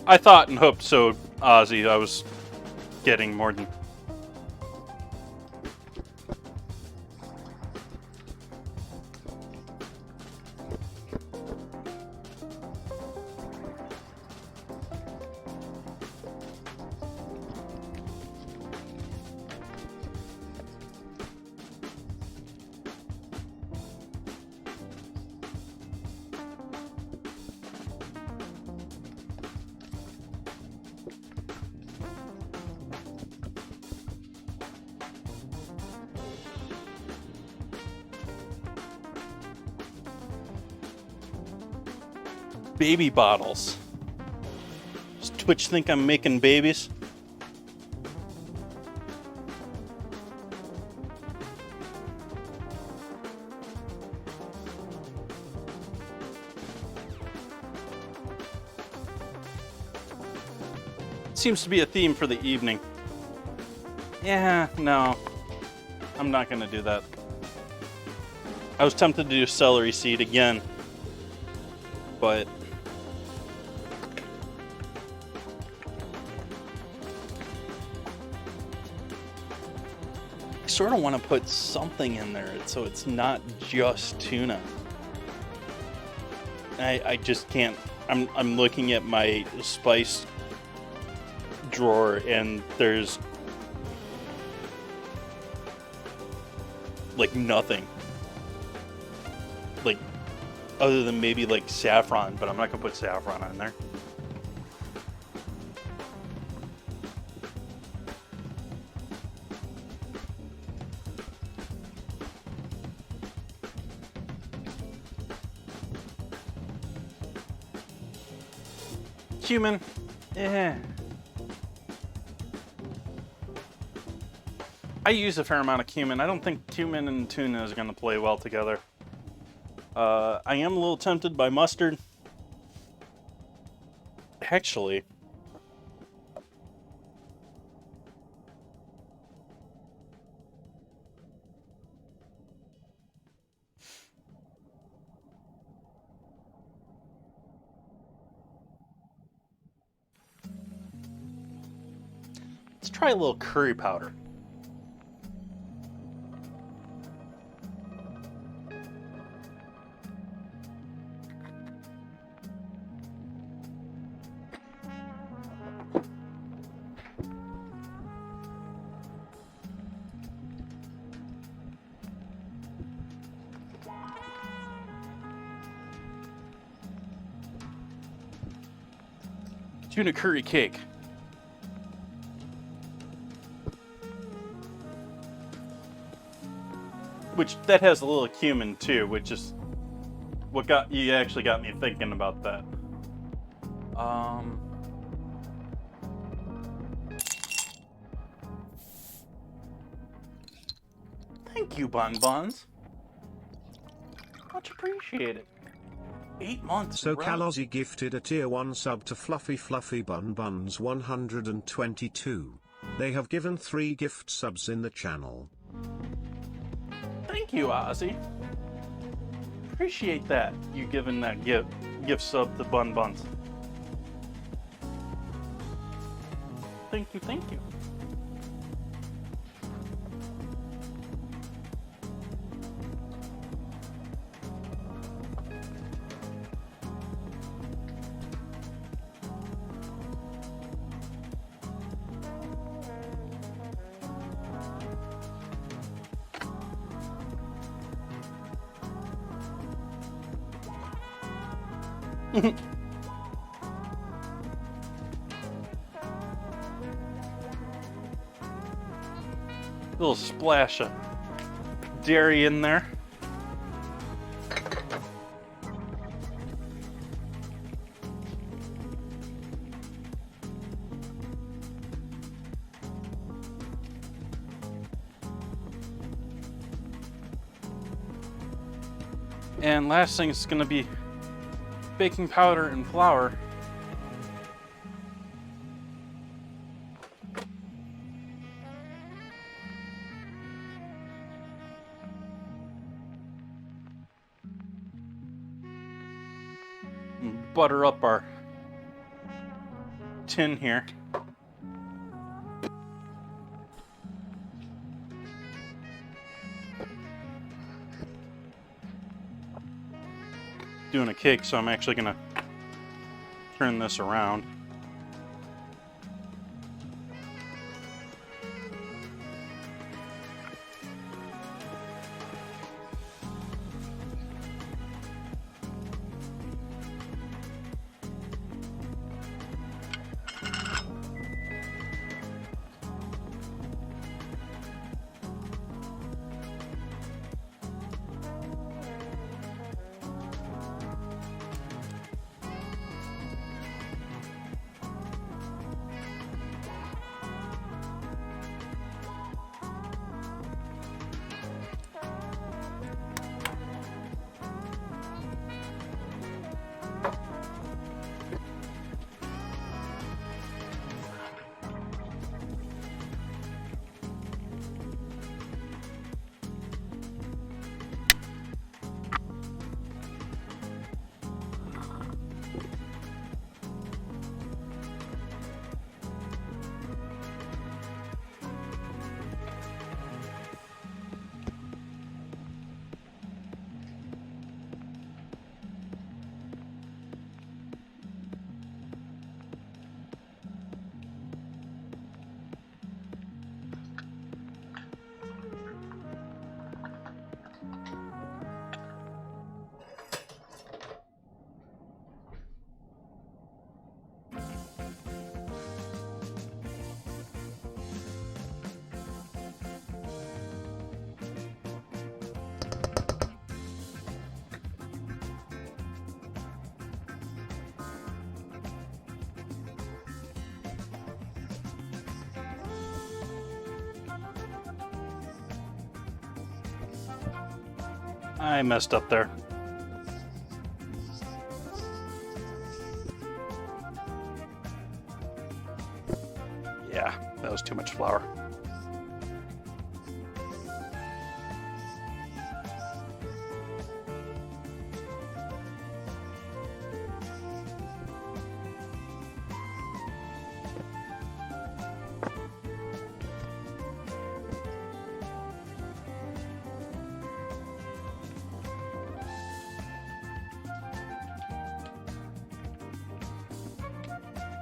I thought and hoped so, Ozzy. I was getting more than... Baby bottles. Does Twitch think I'm making babies? Seems to be a theme for the evening. Yeah, no. I'm not gonna do that. I was tempted to do celery seed again, but I sort of want to put something in there so it's not just tuna. I just can't. I'm looking at my spice drawer and there's like nothing. Like other than maybe like saffron, but I'm not gonna put saffron on there. Cumin, I use a fair amount of cumin. I don't think cumin and tuna is going to play well together. I am a little tempted by mustard. Actually, let's try a little curry powder. Tuna curry cake. Which, that has a little cumin too, which is you actually got me thinking about that. Thank you, Bun Buns. Much appreciated. 8 months. So right? Kalozzi gifted a tier 1 sub to Fluffy Fluffy Bun Buns 122. They have given 3 gift subs in the channel. Thank you, Ozzy. Appreciate that. You giving that gift sub to Bun Buns. Thank you, thank you. Little splash of dairy in there. And last thing is going to be baking powder and flour. And butter up our tin here. Doing a cake, so I'm actually gonna turn this around. I messed up there. Yeah, that was too much flour.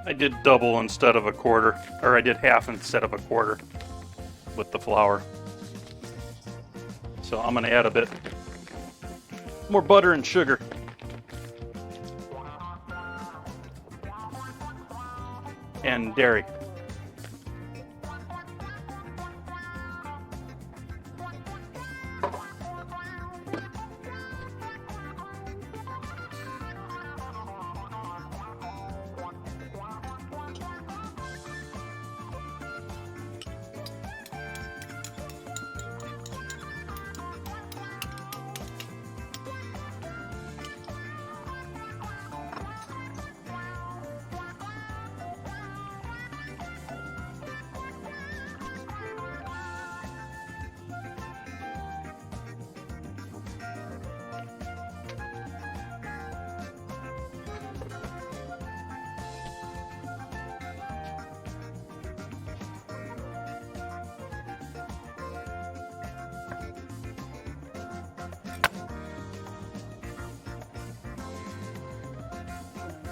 I did double instead of a quarter, or I did half instead of a quarter with the flour. So I'm gonna add a bit more butter and sugar. And dairy.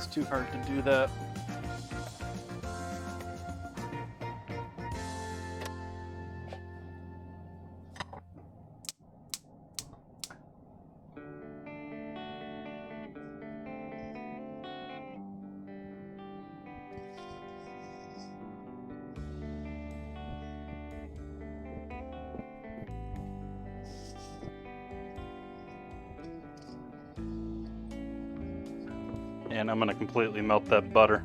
it's too hard to do that. And I'm gonna completely melt that butter.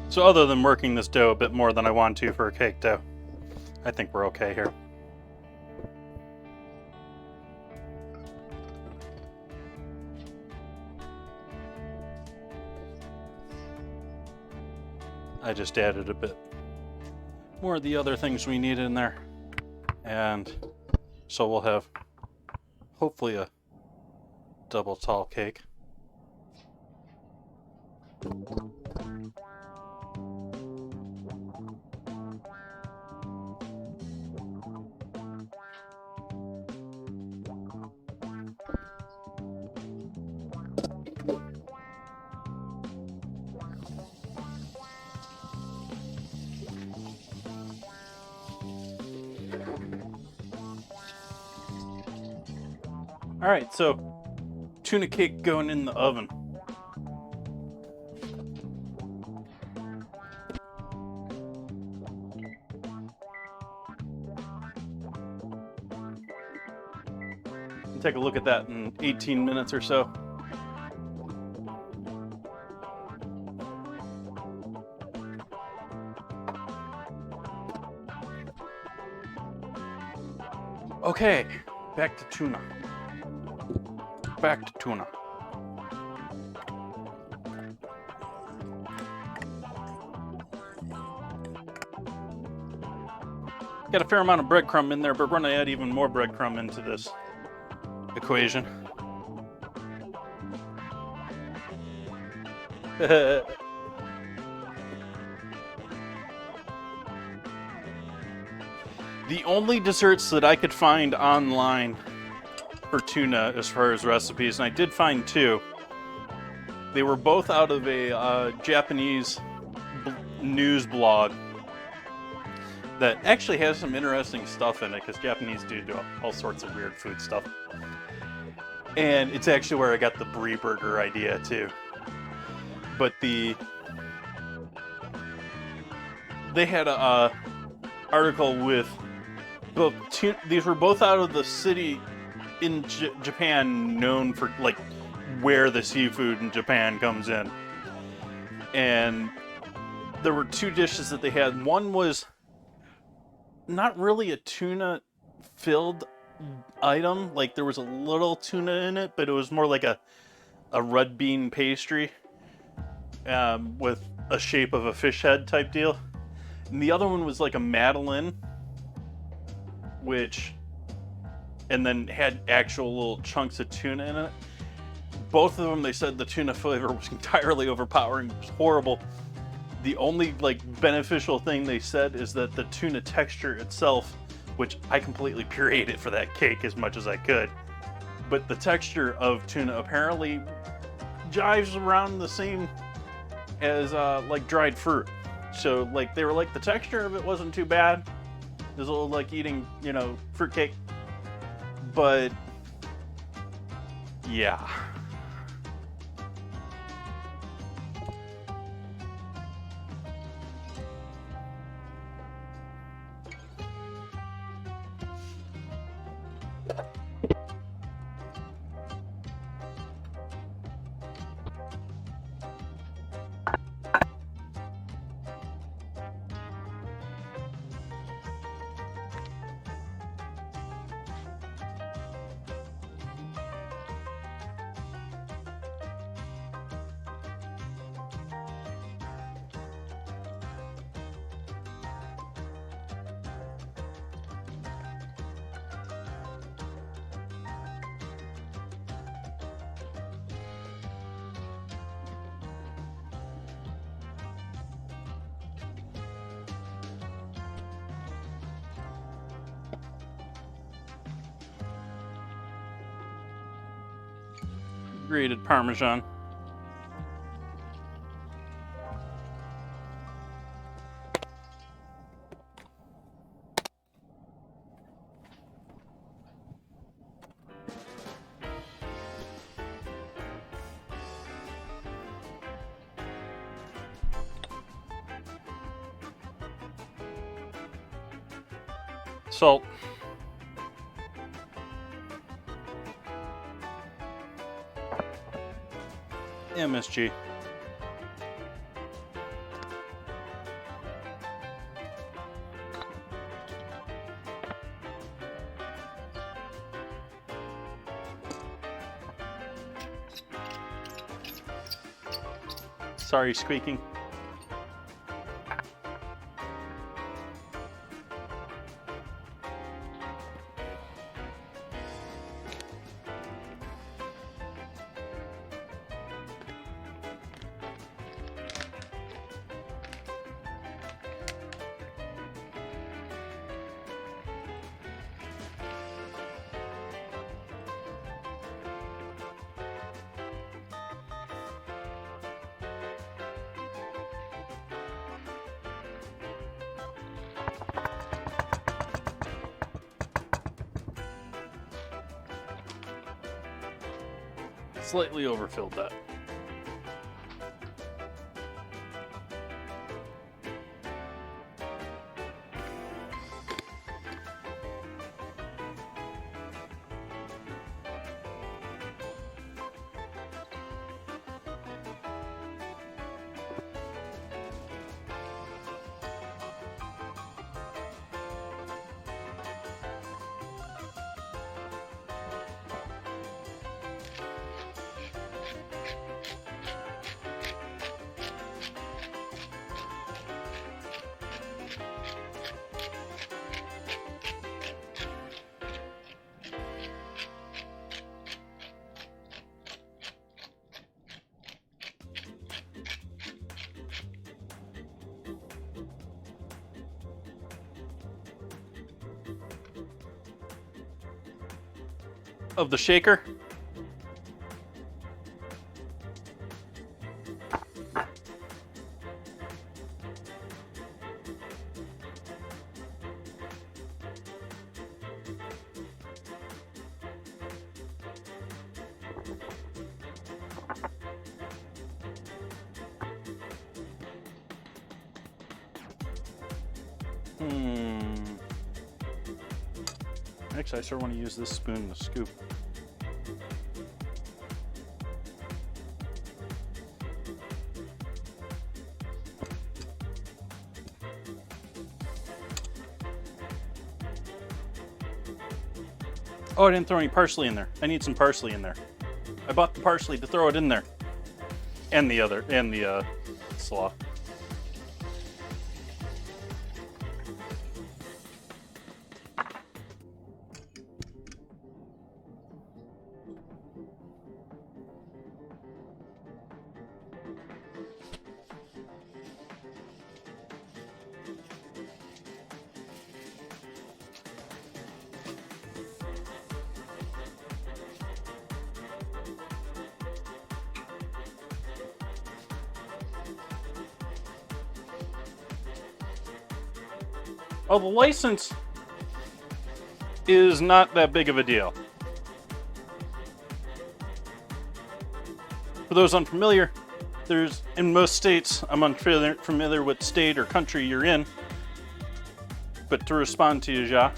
So other than working this dough a bit more than I want to for a cake dough, I think we're okay here. I just added a bit more of the other things we need in there. And so we'll have hopefully a double tall cake. All right, so tuna cake going in the oven. Take a look at that in 18 minutes or so. Okay, back to tuna. Back to tuna. Got a fair amount of breadcrumb in there, but we're gonna add even more breadcrumb into this equation. The only desserts that I could find online for tuna as far as recipes, and I did find two. They were both out of a Japanese news blog that actually has some interesting stuff in it, because Japanese do all sorts of weird food stuff. And it's actually where I got the brie burger idea too. But they had a article with both these were both out of the city in Japan known for like where the seafood in Japan comes in. And there were two dishes that they had. One was not really a tuna filled item, like there was a little tuna in it, but it was more like a red bean pastry with a shape of a fish head type deal. And the other one was like a madeleine, and then had actual little chunks of tuna in it. Both of them, they said the tuna flavor was entirely overpowering. It was horrible. The only like beneficial thing they said is that the tuna texture itself, which I completely pureed it for that cake as much as I could, but the texture of tuna apparently jives around the same as like dried fruit. So like they were like the texture of it wasn't too bad, It's a little like eating, fruitcake. But yeah. Grated Parmesan. Salt. MSG. Sorry, squeaking. Slightly overfilled that. Of the shaker. Actually, I sort of want to use this spoon to scoop. Oh, I didn't throw any parsley in there. I need some parsley in there. I bought the parsley to throw it in there. And the slaw. Oh, the license is not that big of a deal. For those unfamiliar, there's in most states, I'm unfamiliar what state or country you're in, but to respond to you, Ja,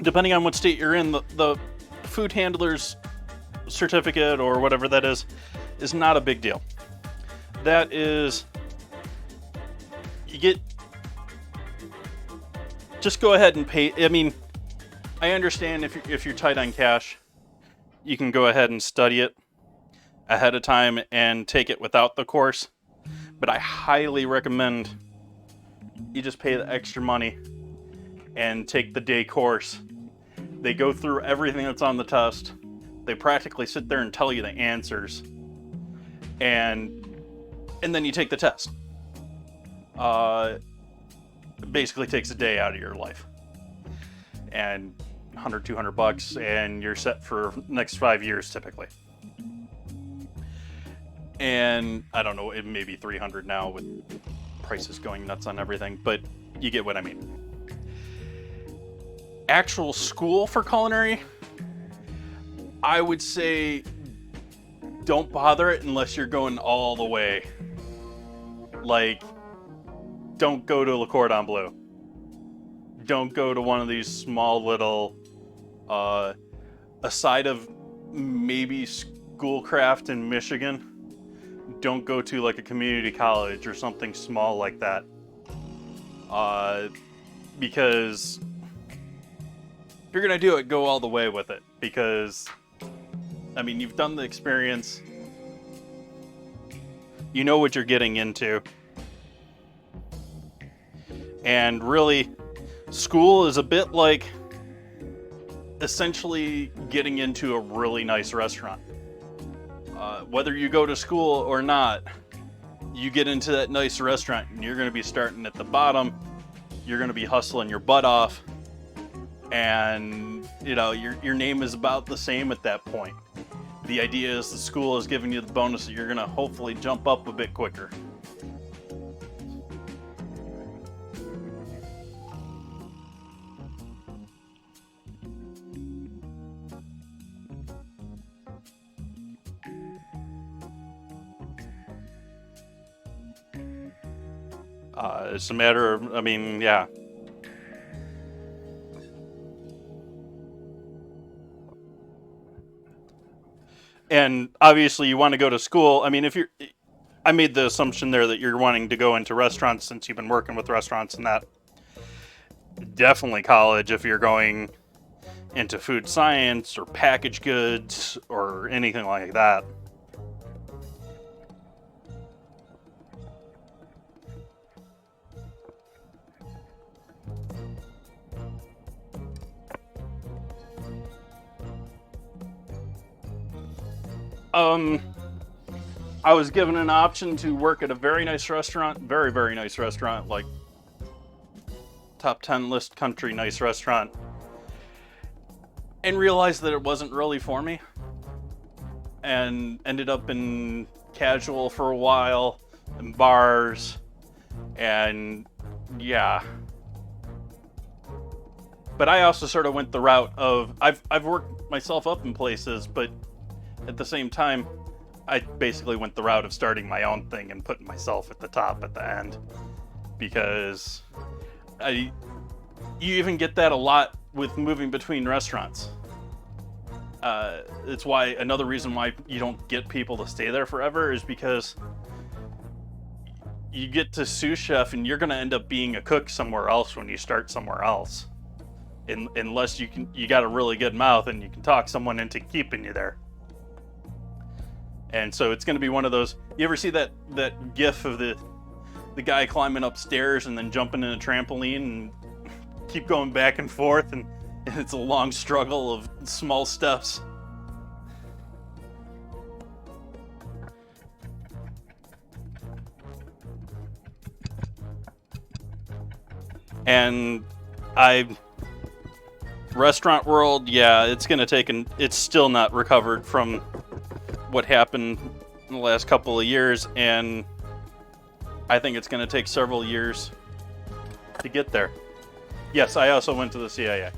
depending on what state you're in, the food handler's certificate or whatever that is not a big deal. That is, just go ahead and pay. I mean, I understand if you're tight on cash, you can go ahead and study it ahead of time and take it without the course. But I highly recommend you just pay the extra money and take the day course. They go through everything that's on the test. They practically sit there and tell you the answers. And then you take the test. It basically takes a day out of your life. And $100-200 and you're set for next 5 years typically. And I don't know, it may be 300 now with prices going nuts on everything, but you get what I mean. Actual school for culinary, I would say don't bother it unless you're going all the way. Like, don't go to Le Cordon Bleu. Don't go to one of these small little, aside of maybe Schoolcraft in Michigan, don't go to like a community college or something small like that. Because if you're gonna do it, go all the way with it. Because, I mean, you've done the experience. You know what you're getting into. And really, school is a bit like essentially getting into a really nice restaurant. Whether you go to school or not, you get into that nice restaurant and you're going to be starting at the bottom. You're going to be hustling your butt off. And, you know, your name is about the same at that point. The idea is the school is giving you the bonus that you're going to hopefully jump up a bit quicker. It's a matter of, I mean, yeah. And obviously you want to go to school. I mean, I made the assumption there that you're wanting to go into restaurants since you've been working with restaurants and that. Definitely college if you're going into food science or packaged goods or anything like that. I was given an option to work at a very nice restaurant, very, very nice restaurant, like top 10 list country nice restaurant, and realized that it wasn't really for me, and ended up in casual for a while, in bars, and yeah. But I also sort of went the route of, I've worked myself up in places, but at the same time, I basically went the route of starting my own thing and putting myself at the top at the end. Because you even get that a lot with moving between restaurants. It's why, another reason why you don't get people to stay there forever is because you get to sous chef and you're going to end up being a cook somewhere else when you start somewhere else. Unless you got a really good mouth and you can talk someone into keeping you there. And so it's going to be one of those. You ever see that gif of the guy climbing upstairs and then jumping in a trampoline and keep going back and forth, and it's a long struggle of small steps. And restaurant world, yeah, it's going to take it's still not recovered from what happened in the last couple of years, and I think it's going to take several years to get there. Yes, I also went to the CIA.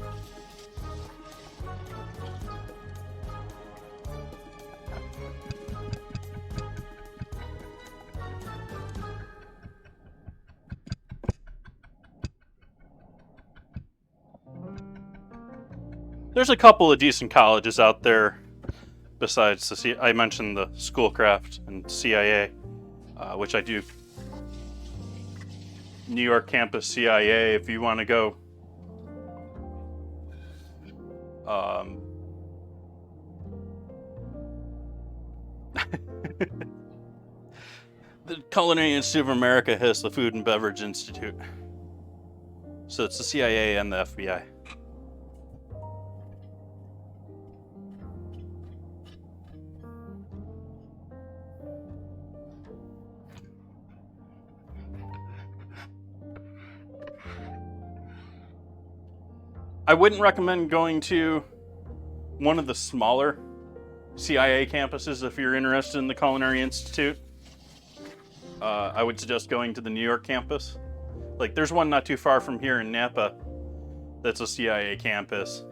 There's a couple of decent colleges out there besides I mentioned the Schoolcraft and CIA, which I do. New York campus CIA, if you want to go. The Culinary Institute of America has the Food and Beverage Institute. So it's the CIA and the FBI. I wouldn't recommend going to one of the smaller CIA campuses if you're interested in the Culinary Institute. I would suggest going to the New York campus. Like, there's one not too far from here in Napa that's a CIA campus.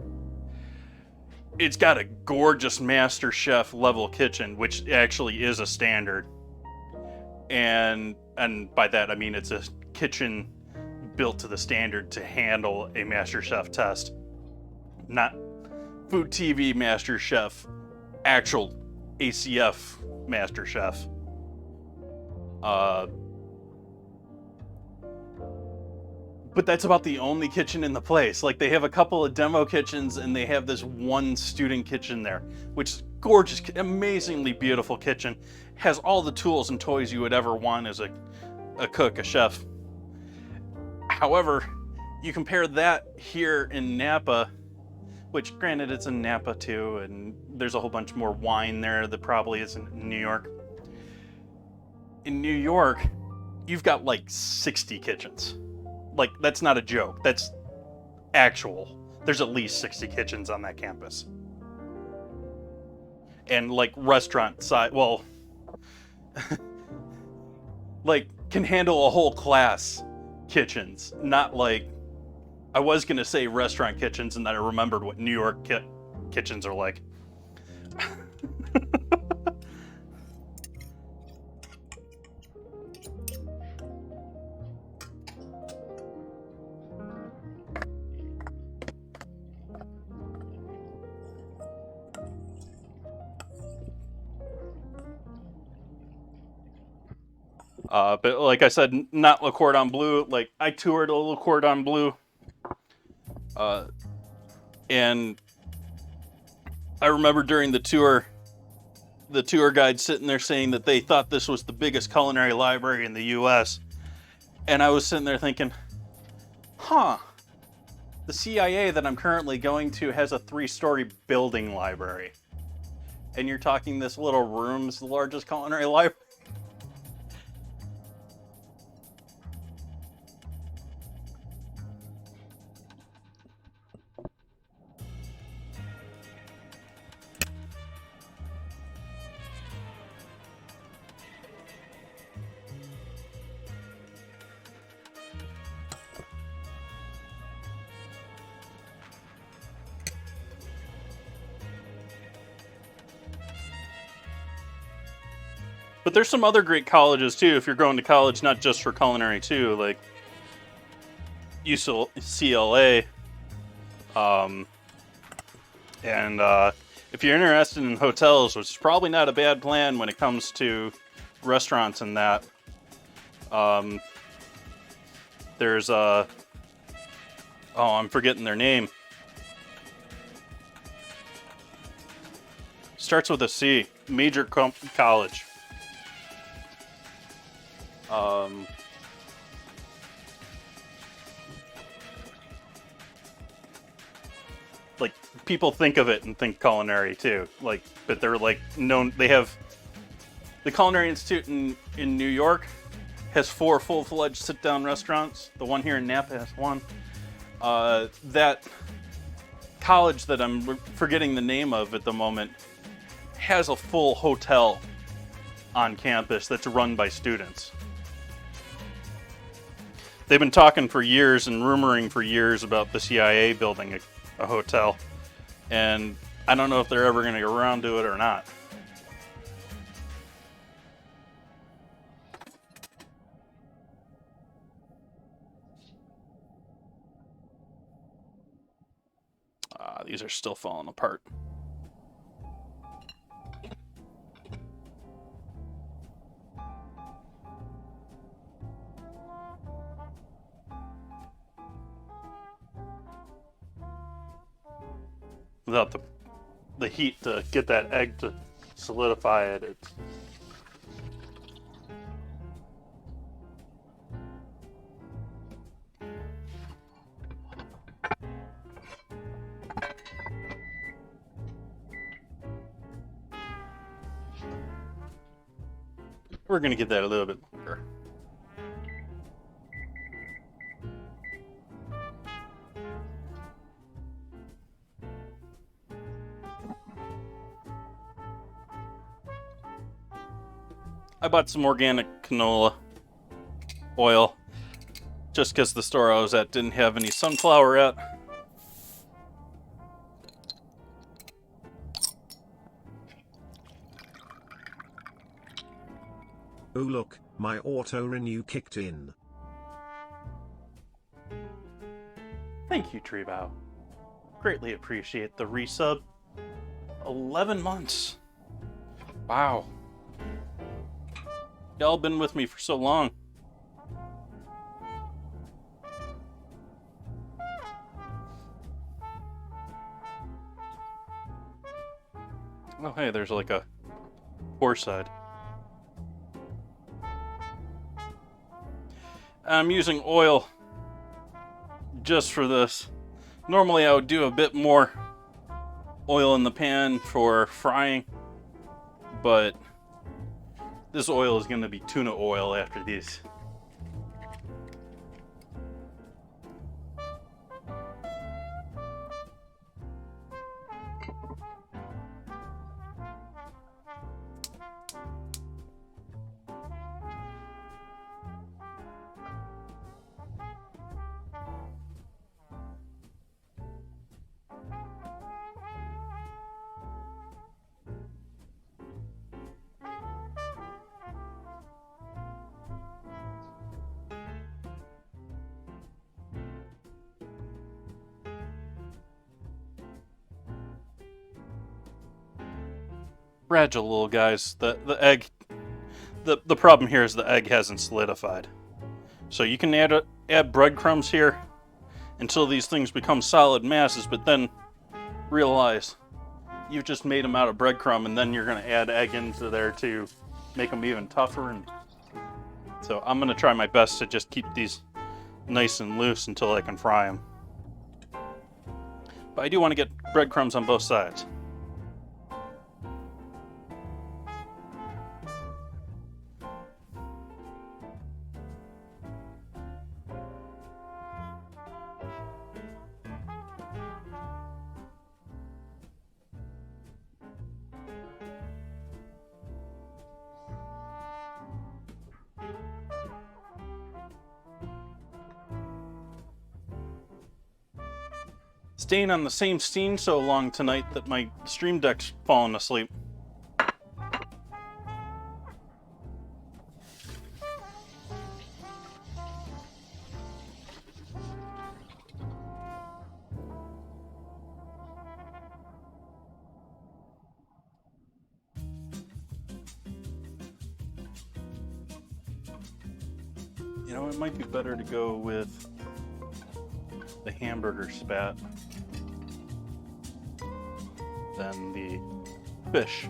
It's got a gorgeous Master Chef level kitchen, which actually is a standard. And by that I mean it's a kitchen built to the standard to handle a Master Chef test. Not Food TV Master Chef, actual ACF Master Chef. But that's about the only kitchen in the place. Like, they have a couple of demo kitchens and they have this one student kitchen there, which is gorgeous, amazingly beautiful kitchen. Has all the tools and toys you would ever want as a cook, a chef. However, you compare that here in Napa, which granted it's in Napa too, and there's a whole bunch more wine there that probably isn't in New York. In New York, you've got like 60 kitchens. Like, that's not a joke. That's actual. There's at least 60 kitchens on that campus. And like restaurant side, well, like can handle a whole class kitchens. Not like, I was going to say restaurant kitchens and then I remembered what New York kitchens are like. But like I said, not Le Cordon Bleu. Like, I toured a Le Cordon Bleu. And I remember during the tour guide sitting there saying that they thought this was the biggest culinary library in the U.S. And I was sitting there thinking, huh, the CIA that I'm currently going to has a 3-story building library. And you're talking this little room's the largest culinary library? But there's some other great colleges too, if you're going to college not just for culinary too, like UCLA. And if you're interested in hotels, which is probably not a bad plan when it comes to restaurants and that, there's I'm forgetting their name. Starts with a C. Major college. Like, people think of it and think culinary too. Like, but they're like known. They have the Culinary Institute in New York has 4 full-fledged sit-down restaurants. The one here in Napa has 1. That college that I'm forgetting the name of at the moment has a full hotel on campus that's run by students. They've been talking for years and rumoring for years about the CIA building a hotel. And I don't know if they're ever going to get around to it or not. These are still falling apart. Without the heat to get that egg to solidify it, it's... We're going to get that a little bit longer. I bought some organic canola oil just because the store I was at didn't have any sunflower yet. Oh look, my auto-renew kicked in. Thank you, Treebow. Greatly appreciate the resub. 11 months. Wow. Y'all been with me for so long. Oh, hey, there's like a poor side. I'm using oil just for this. Normally I would do a bit more oil in the pan for frying, but this oil is going to be tuna oil after these. Fragile little guys. The egg. The problem here is the egg hasn't solidified. So you can add breadcrumbs here until these things become solid masses, but then realize you've just made them out of breadcrumb, and then you're going to add egg into there to make them even tougher. And so I'm going to try my best to just keep these nice and loose until I can fry them. But I do want to get breadcrumbs on both sides. Staying on the same scene so long tonight that my stream deck's falling asleep. You know, it might be better to go with the hamburger spat than the fish.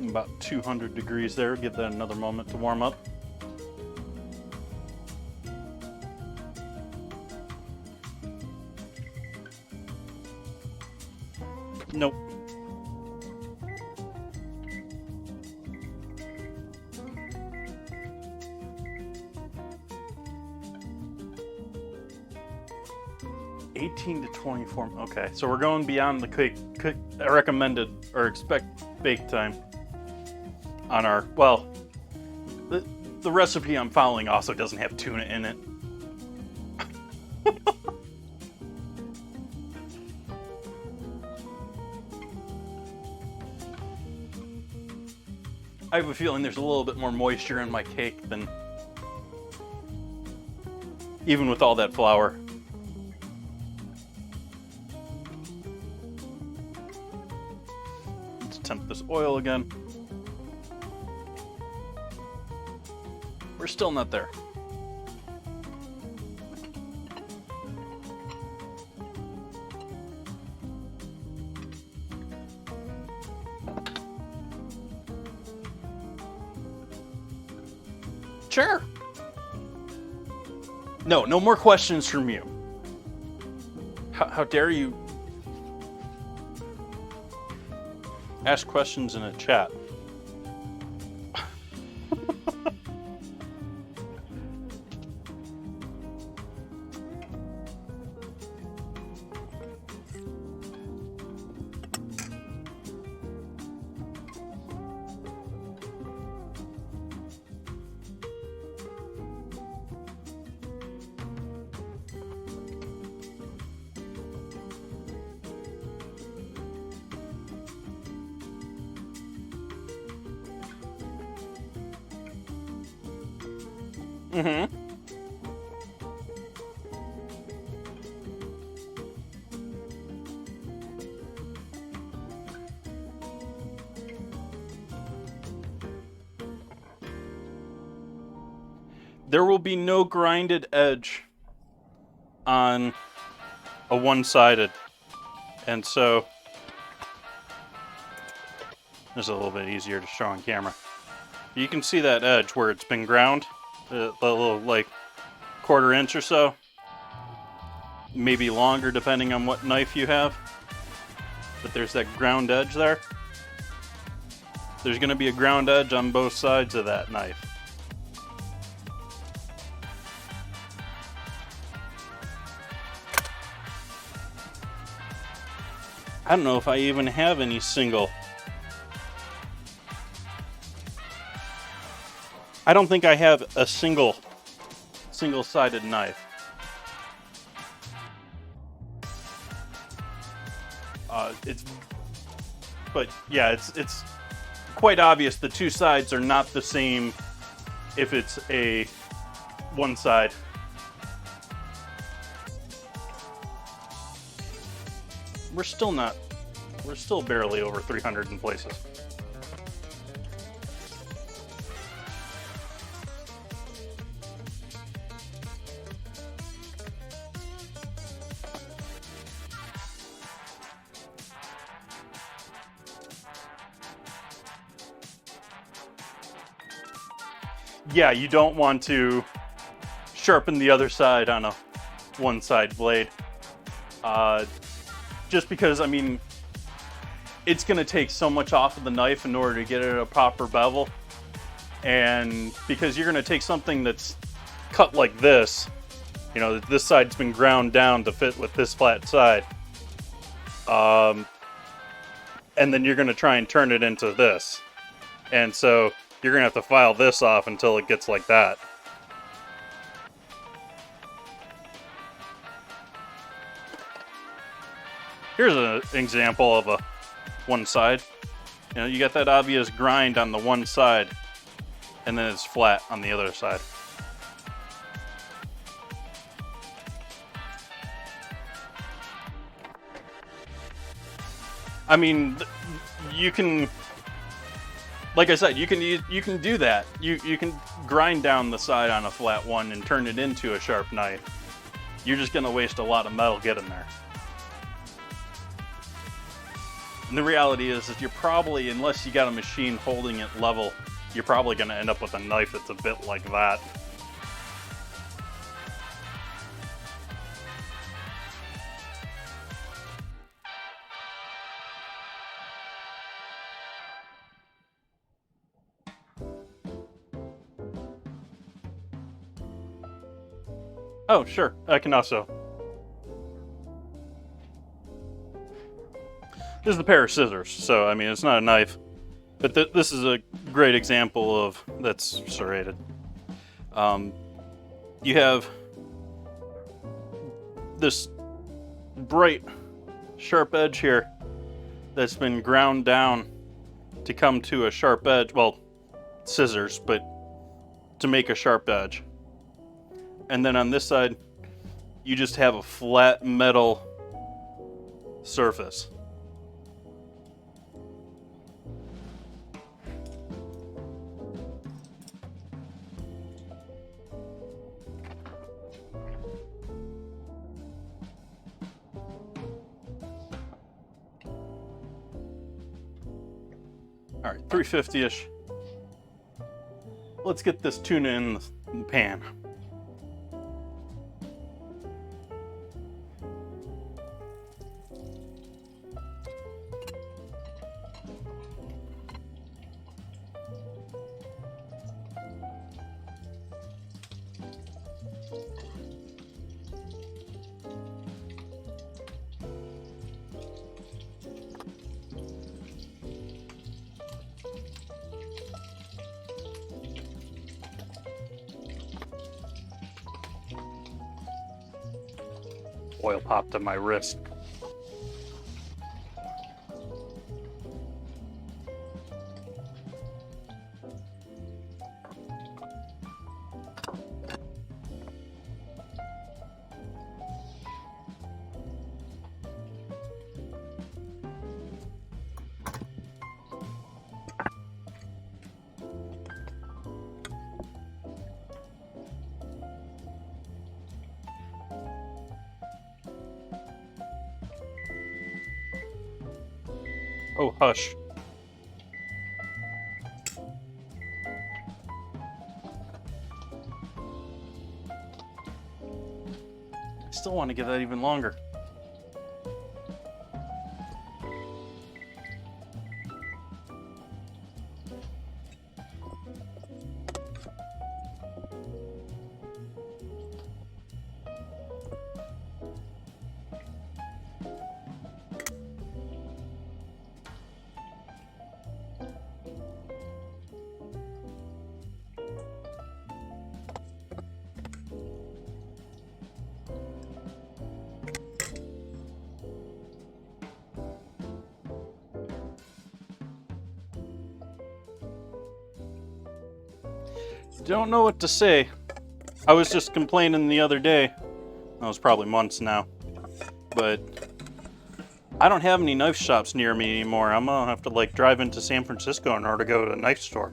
About 200 degrees there. Give that another moment to warm up. Nope. $18 to $24. Okay, so we're going beyond the recommended or expect bake time on our, well, the recipe I'm following also doesn't have tuna in it. I have a feeling there's a little bit more moisture in my cake than even with all that flour. Let's temp this oil again. We're still not there. Sure. No more questions from you. How dare you ask questions in a chat? Mm-hmm. There will be no grinded edge on a one-sided, and so this is a little bit easier to show on camera. You can see that edge where it's been ground, the little like quarter-inch or so, maybe longer depending on what knife you have. But there's that ground edge there. There's going to be a ground edge on both sides of that knife. I don't know if I even have any I don't think I have a single-sided knife. But yeah, it's quite obvious the two sides are not the same if it's a one side. We're still barely over 300 in places. Yeah, you don't want to sharpen the other side on a one-side blade. Just because, I mean, it's going to take so much off of the knife in order to get it at a proper bevel. And because you're going to take something that's cut like this, you know, this side's been ground down to fit with this flat side. And then you're going to try and turn it into this. And so you're going to have to file this off until it gets like that. Here's an example of a one side. You know, you got that obvious grind on the one side, and then it's flat on the other side. I mean, you can, like I said, you can do that. You can grind down the side on a flat one and turn it into a sharp knife. You're just gonna waste a lot of metal getting there. And the reality is that you're probably, unless you got a machine holding it level, you're probably going to end up with a knife that's a bit like that. Oh, sure. I can also. This is a pair of scissors, so I mean, it's not a knife. But this is a great example of that's serrated. You have this bright, sharp edge here that's been ground down to come to a sharp edge. Well, scissors, but to make a sharp edge. And then on this side, you just have a flat metal surface. All right, 350-ish. Let's get this tuna in the pan. Oil popped on my wrist. Oh, hush. I still want to give that even longer. Don't know what to say. I was just complaining the other day. That was probably months now. But I don't have any knife shops near me anymore. I'm gonna have to like drive into San Francisco in order to go to a knife store.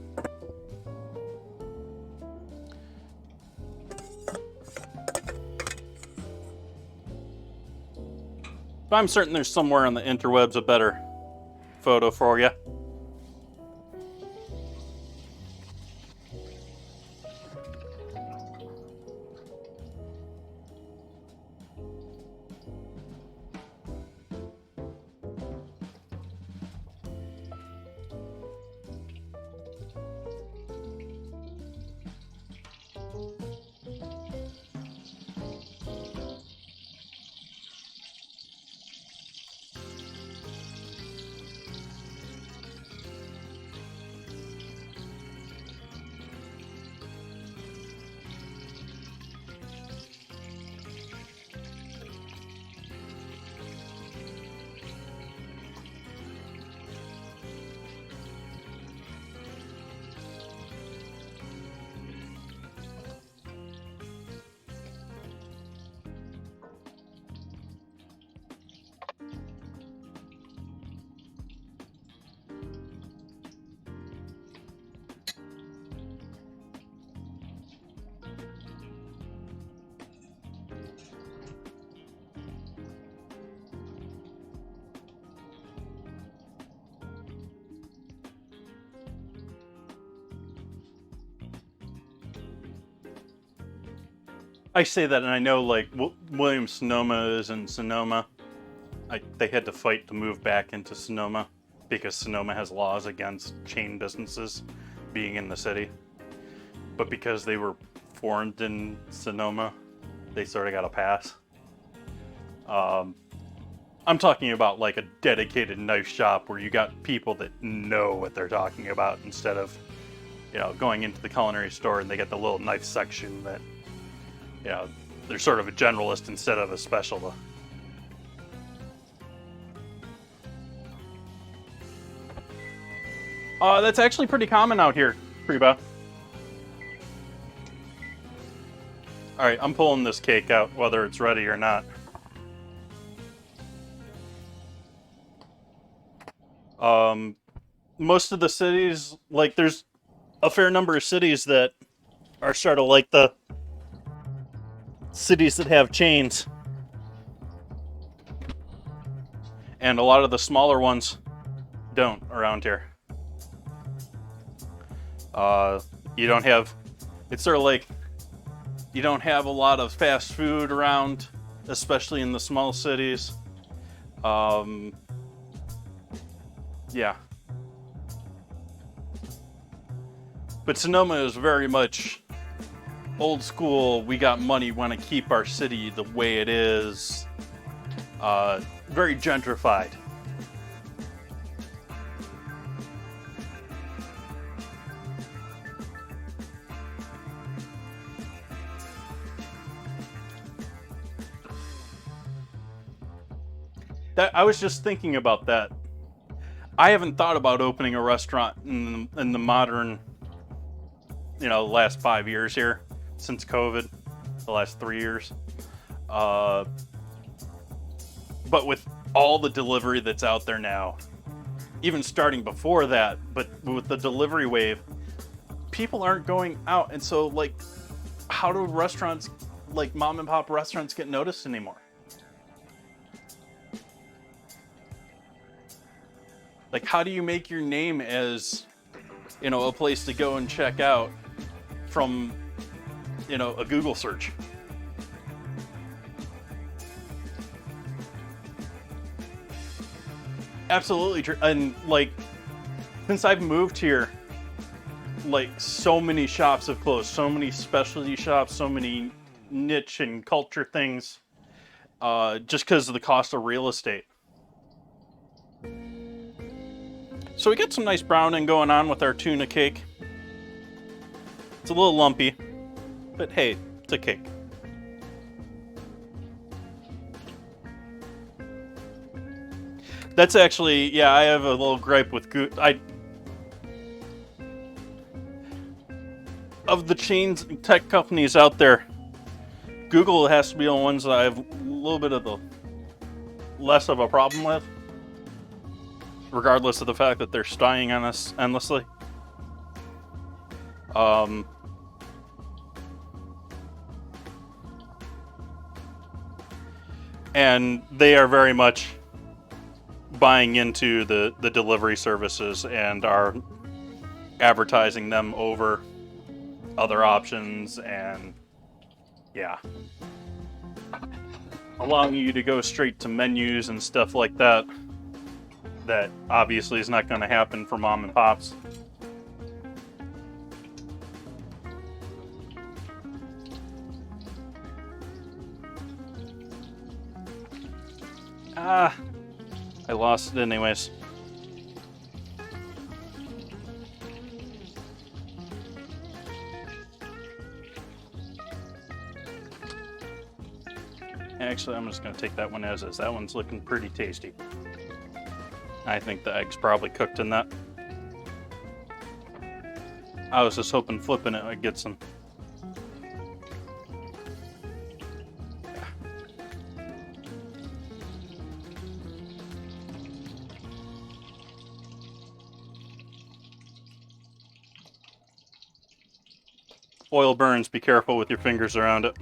But I'm certain there's somewhere on the interwebs a better photo for you. I say that, and I know like Williams Sonoma is in Sonoma. They had to fight to move back into Sonoma because Sonoma has laws against chain businesses being in the city. But because they were formed in Sonoma, they sort of got a pass. I'm talking about like a dedicated knife shop where you got people that know what they're talking about instead of, going into the culinary store and they get the little knife section that, they're sort of a generalist instead of a specialist. That's actually pretty common out here, Reba. Alright, I'm pulling this cake out, whether it's ready or not. Most of the cities, like, there's a fair number of cities that are sort of like the cities that have chains. And a lot of the smaller ones don't around here. You don't have, it's sort of like, you don't have a lot of fast food around, especially in the small cities. Yeah. But Sonoma is very much old school, we got money, want to keep our city the way it is. Very gentrified. I was just thinking about that. I haven't thought about opening a restaurant in the modern, last 5 years here, since COVID, the last 3 years. But with all the delivery that's out there now, even starting before that, but with the delivery wave, people aren't going out. And so, like, how do restaurants, like mom and pop restaurants, get noticed anymore? Like, how do you make your name as, a place to go and check out from, a Google search? Absolutely true. And, like, since I've moved here, like, so many shops have closed. So many specialty shops, so many niche and culture things, just because of the cost of real estate. So we got some nice browning going on with our tuna cake. It's a little lumpy, but hey, it's a cake. That's actually, yeah, I have a little gripe with of the chains and tech companies out there, Google has to be the ones that I have a little bit of the less of a problem with, regardless of the fact that they're spying on us endlessly. And they are very much buying into the delivery services and are advertising them over other options, and yeah, allowing you to go straight to menus and stuff like that. That obviously is not going to happen for mom and pops. I lost it anyways. Actually, I'm just going to take that one as is. That one's looking pretty tasty. I think the egg's probably cooked in that. I was just hoping flipping it would get some. Oil burns, be careful with your fingers around it.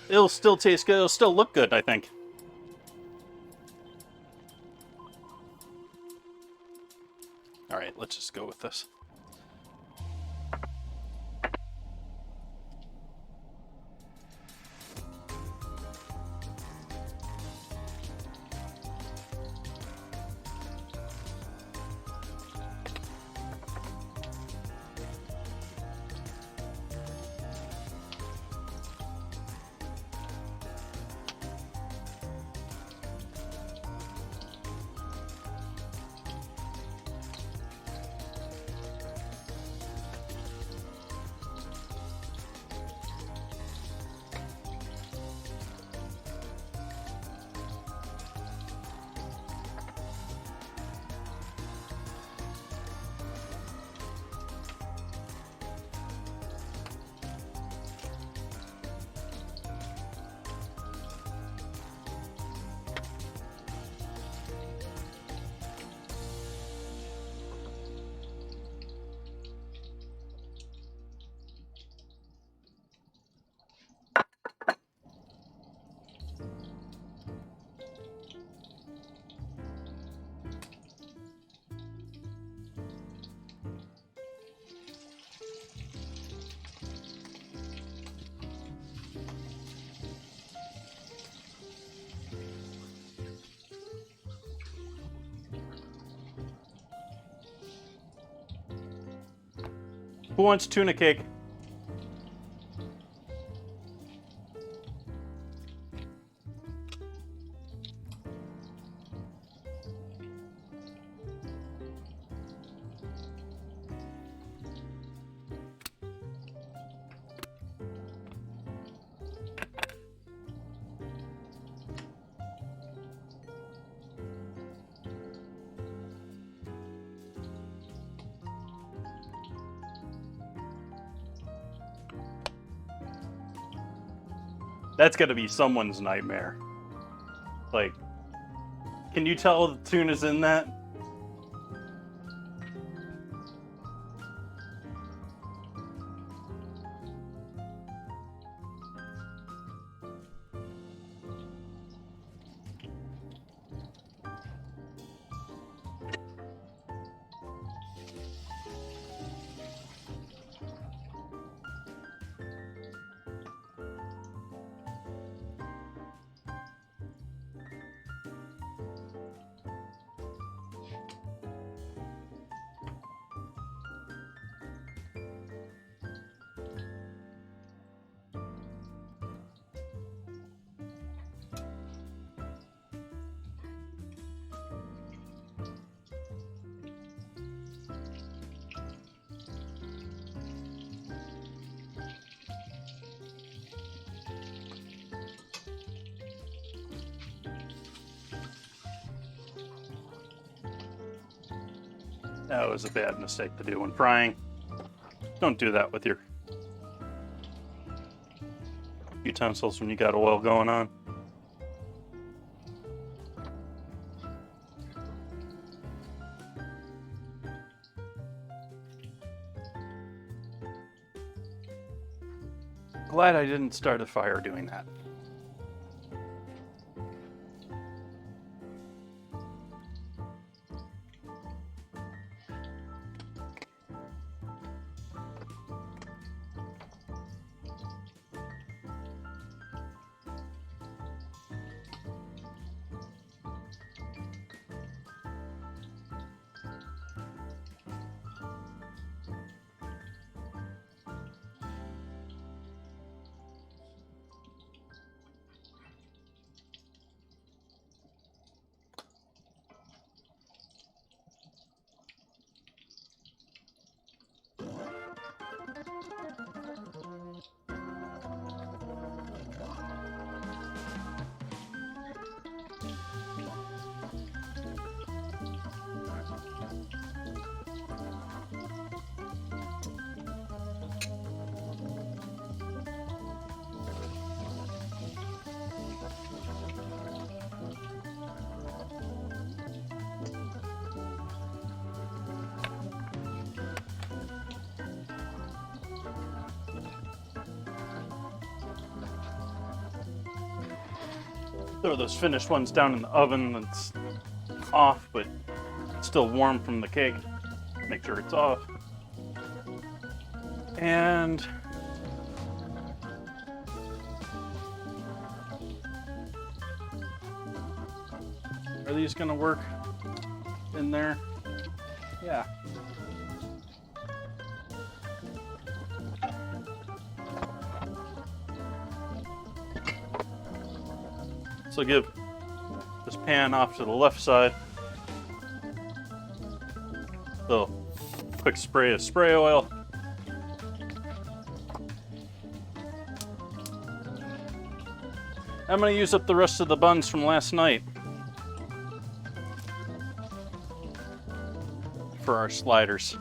It'll still taste good. It'll still look good, I think. All right, let's just go with this. Who wants tuna cake? That's gotta be someone's nightmare. Like, can you tell the tuna's in that? That was a bad mistake to do when frying. Don't do that with your utensils when you got oil going on. Glad I didn't start a fire doing that. throw those finished ones down in the oven. That's off, but it's still warm from the cake. Make sure it's off. And are these gonna work in there? Yeah. So give this pan off to the left side. Little quick spray of spray oil. I'm going to use up the rest of the buns from last night for our sliders.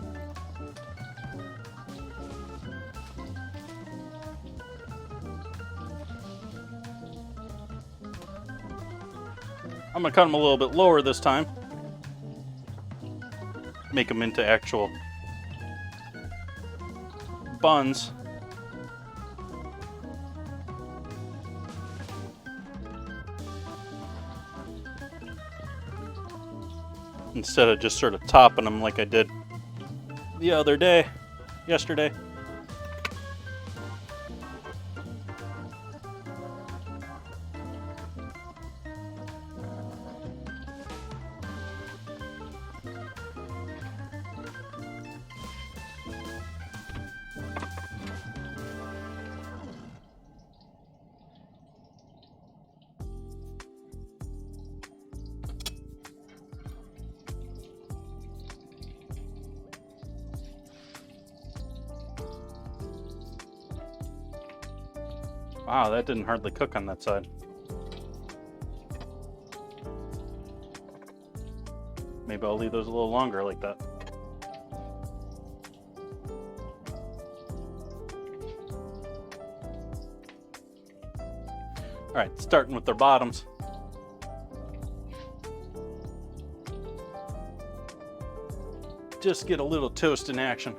I'm going to cut them a little bit lower this time. Make them into actual buns. Instead of just sort of topping them like I did the other day, yesterday. Wow, that didn't hardly cook on that side. Maybe I'll leave those a little longer like that. All right, starting with their bottoms. Just get a little toast in action.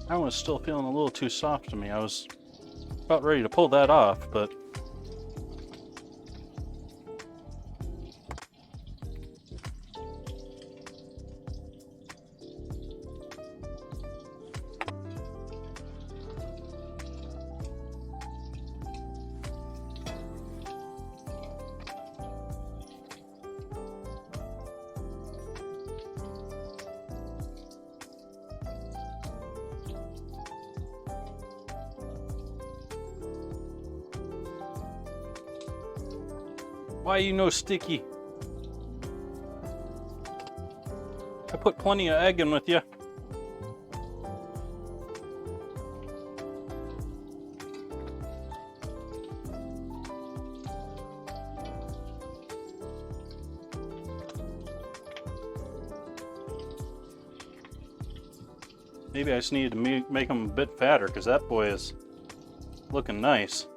That one was still feeling a little too soft to me. I was about ready to pull that off, but why you no sticky? I put plenty of egg in with you. Maybe I just needed to make them a bit fatter because that boy is looking nice.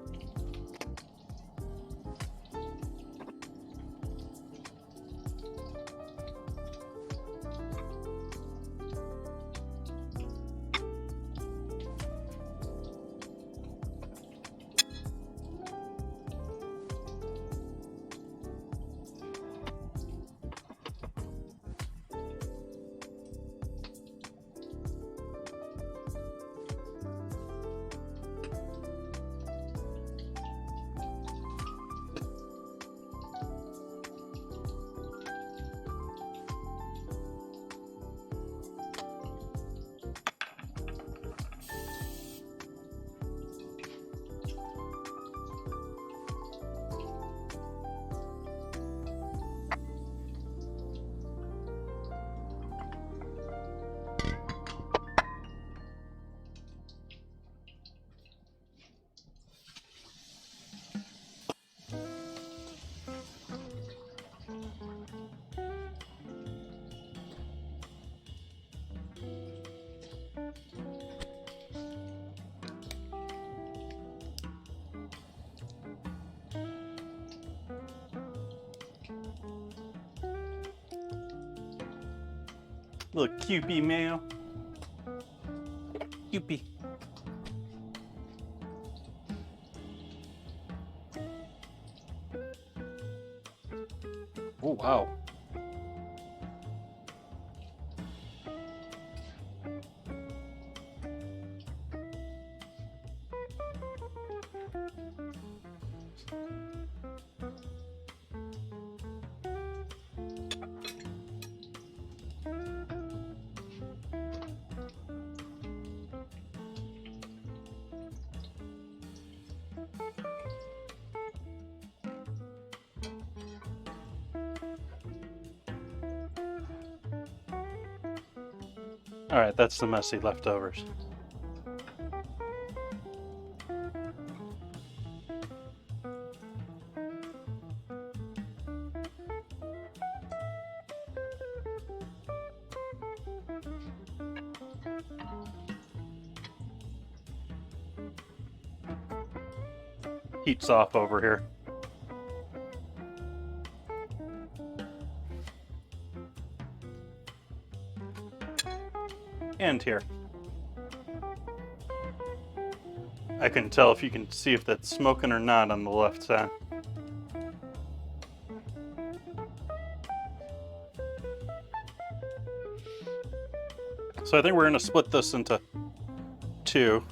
Little Cupie mayo. Cupie. Oh, wow. Alright, that's the messy leftovers. Heat's off over here. And here. I couldn't tell if you can see if that's smoking or not on the left side. So I think we're going to split this into two.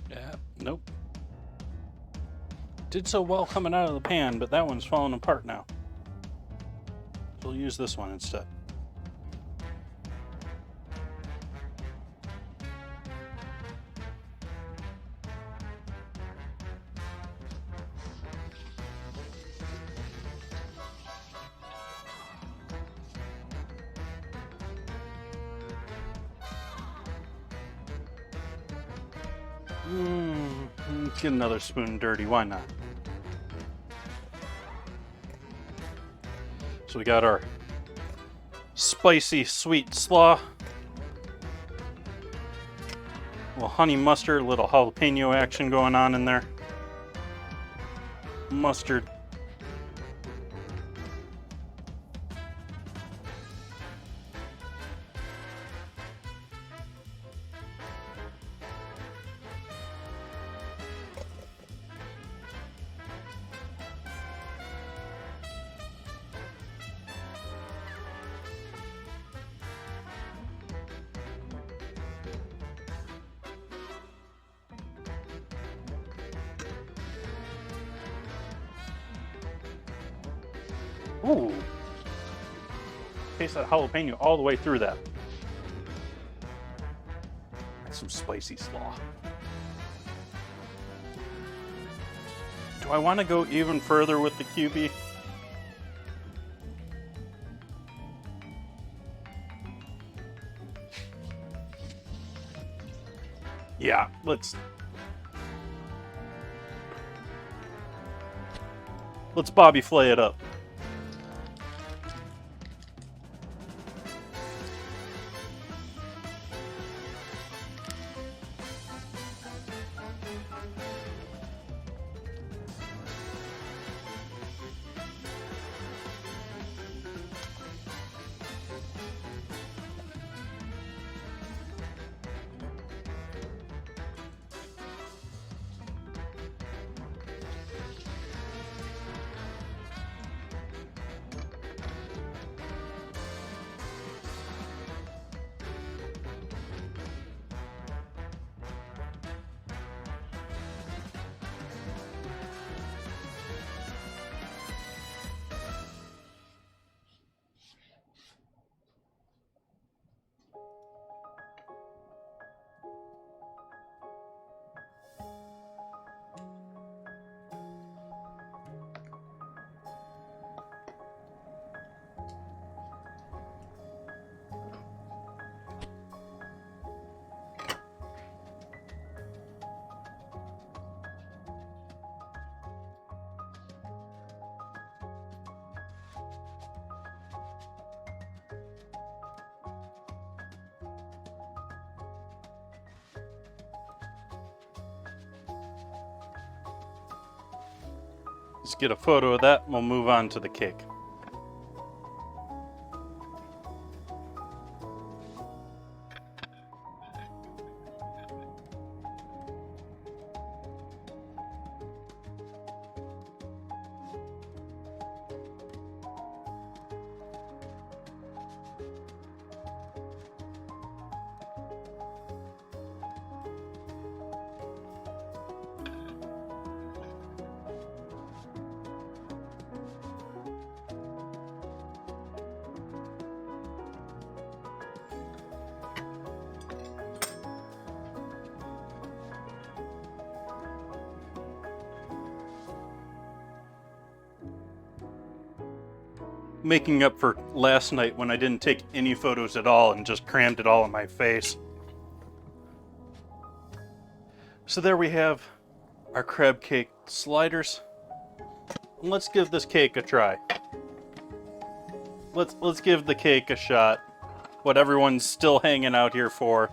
Yeah, nope. Did so well coming out of the pan, but that one's falling apart now. So we'll use this one instead. Let's get another spoon dirty, why not? So we got our spicy sweet slaw. A little honey mustard, a little jalapeno action going on in there. Mustard. Ooh. Taste that jalapeno all the way through that. That's some spicy slaw. Do I want to go even further with the QB? Yeah, let's Bobby Flay it up. Let's get a photo of that and we'll move on to the cake. Making up for last night when I didn't take any photos at all and just crammed it all in my face. So there we have our crab cake sliders. And let's give this cake a try. Let's give the cake a shot. What everyone's still hanging out here for.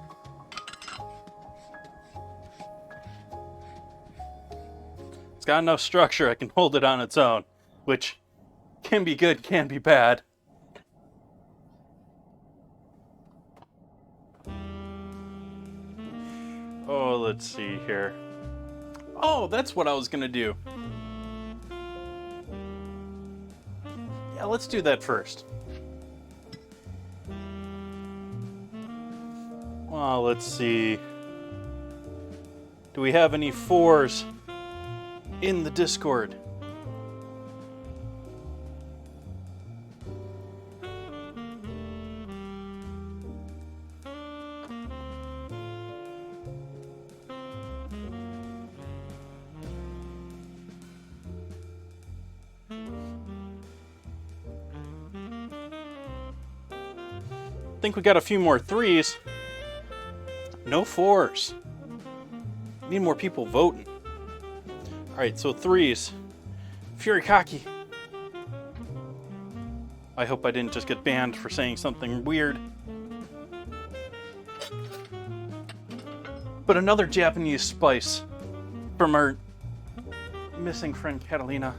It's got enough structure I can hold it on its own, which can be good, can be bad. Oh, let's see here. Oh, that's what I was gonna do. Yeah, let's do that first. Well, let's see. Do we have any 4s in the Discord? Think we got a few more 3s. No 4s. Need more people voting. Alright, so 3s. Furikaki. I hope I didn't just get banned for saying something weird. But another Japanese spice from our missing friend Catalina.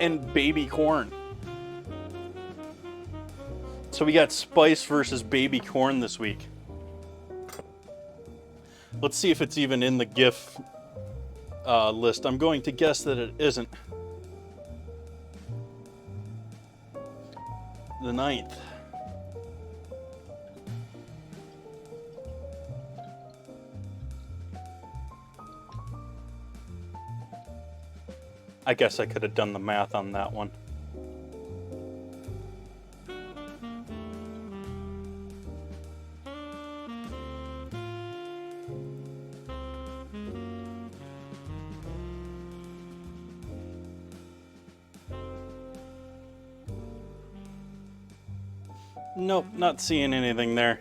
And baby corn. So we got spice versus baby corn this week. Let's see if it's even in the GIF list. I'm going to guess that it isn't. The 9th. I guess I could have done the math on that one. Nope, not seeing anything there.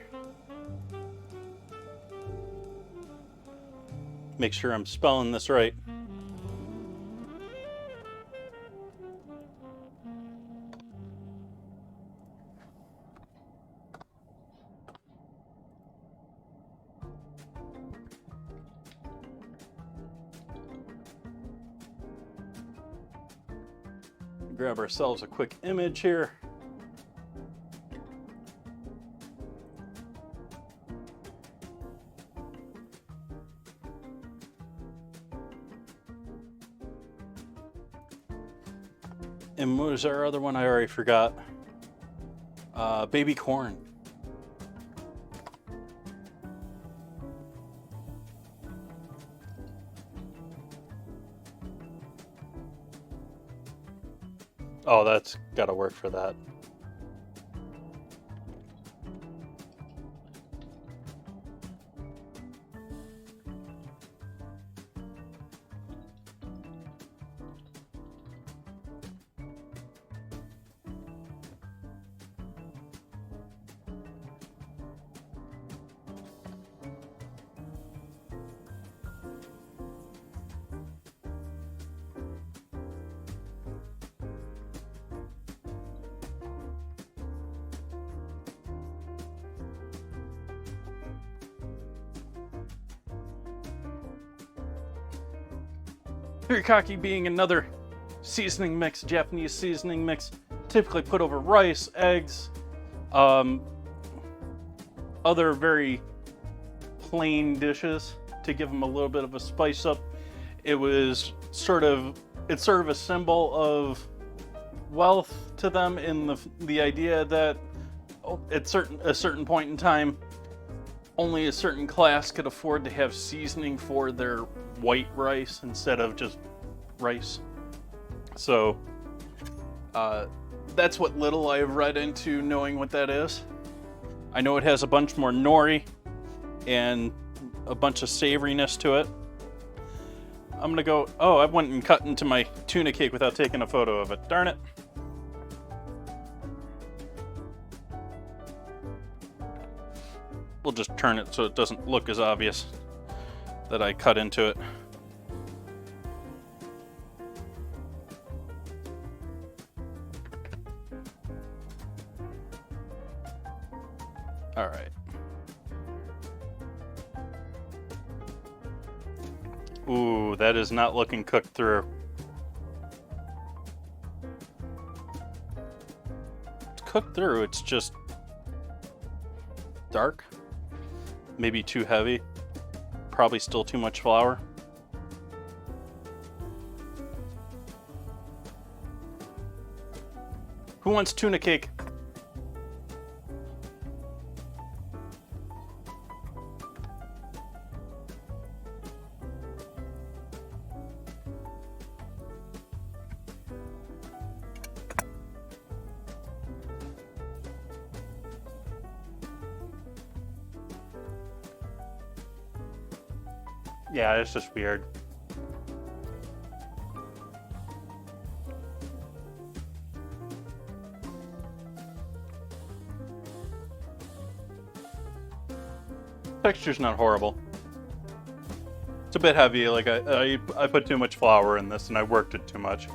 Make sure I'm spelling this right. Grab ourselves a quick image here. And what was our other one? I already forgot. Baby corn. Oh, that's gotta work for that. Teriyaki being another seasoning mix, Japanese seasoning mix, typically put over rice, eggs, other very plain dishes to give them a little bit of a spice up. It's sort of a symbol of wealth to them in the idea that at a certain point in time, only a certain class could afford to have seasoning for their white rice instead of just rice. So that's what little I've read into knowing what that is. I know it has a bunch more nori and a bunch of savoriness to it. I'm gonna go, oh, I went and cut into my tuna cake without taking a photo of it. Darn it. We'll just turn it so it doesn't look as obvious that I cut into it. All right. Ooh, that is not looking cooked through. It's cooked through, it's just dark. Maybe too heavy. Probably still too much flour. Who wants tuna cake? Yeah, it's just weird. Texture's not horrible. It's a bit heavy, like I put too much flour in this and I worked it too much.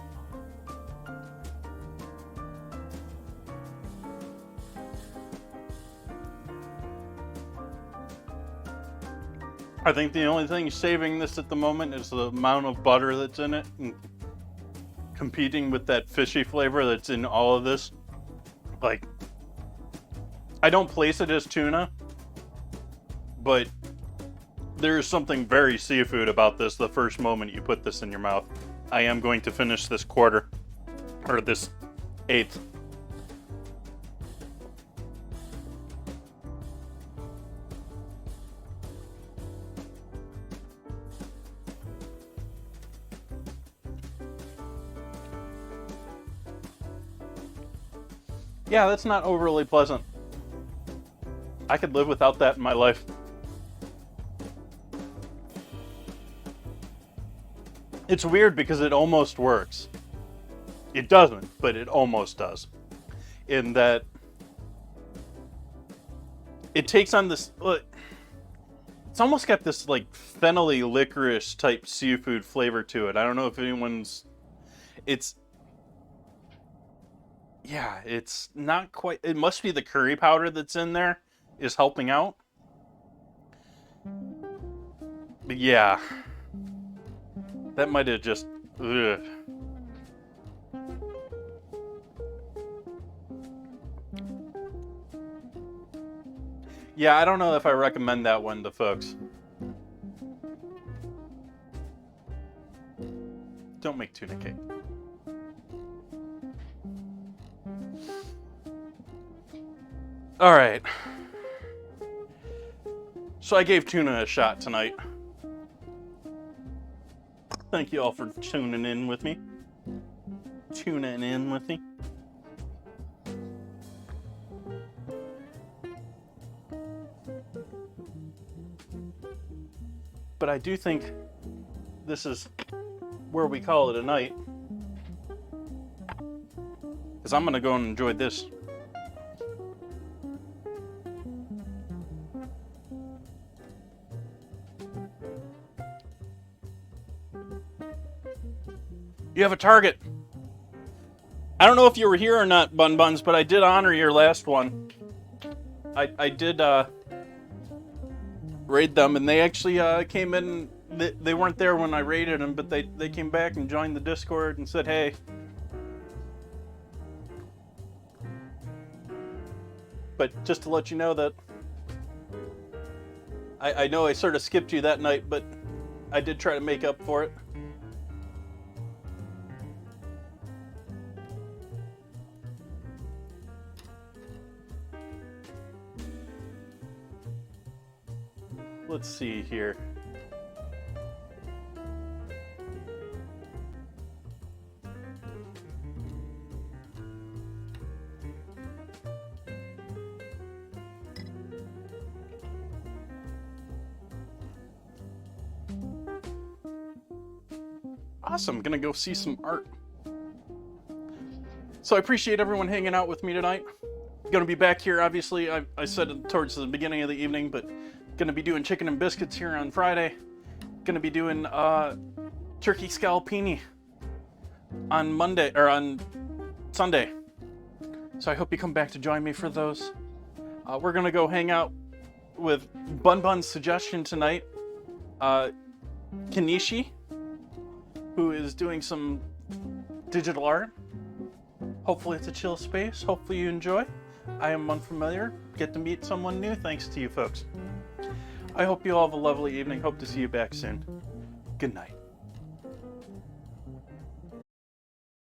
I think the only thing saving this at the moment is the amount of butter that's in it and competing with that fishy flavor that's in all of this. Like, I don't place it as tuna, but there's something very seafood about this the first moment you put this in your mouth. I am going to finish this quarter, or this eighth. Yeah, that's not overly pleasant. I could live without that in my life. It's weird because it almost works. It doesn't, but it almost does. In that it takes on this, it's almost got this like fennelly licorice type seafood flavor to it. I don't know if yeah, it's not quite, it must be the curry powder that's in there is helping out. But yeah, that might have just, ugh. Yeah, I don't know if I recommend that one to folks. Don't make tuna cake. All right. So I gave tuna a shot tonight. Thank you all for tuning in with me. But I do think this is where we call it a night. Because I'm going to go and enjoy this. You have a target. I don't know if you were here or not, Bun Buns, but I did honor your last one. I did raid them, and they actually came in they weren't there when I raided them, but they came back and joined the Discord and said, hey. But just to let you know that I know I sort of skipped you that night, but I did try to make up for it. Let's see here. Awesome, gonna go see some art. So I appreciate everyone hanging out with me tonight. Gonna be back here, obviously, I said it towards the beginning of the evening, but gonna be doing chicken and biscuits here on Friday. Gonna be doing turkey scallopini on Monday, or on Sunday. So I hope you come back to join me for those. We're gonna go hang out with Bun Bun's suggestion tonight. Kanishi, who is doing some digital art. Hopefully it's a chill space. Hopefully you enjoy. I am unfamiliar. Get to meet someone new thanks to you folks. I hope you all have a lovely evening. Hope to see you back soon. Good night.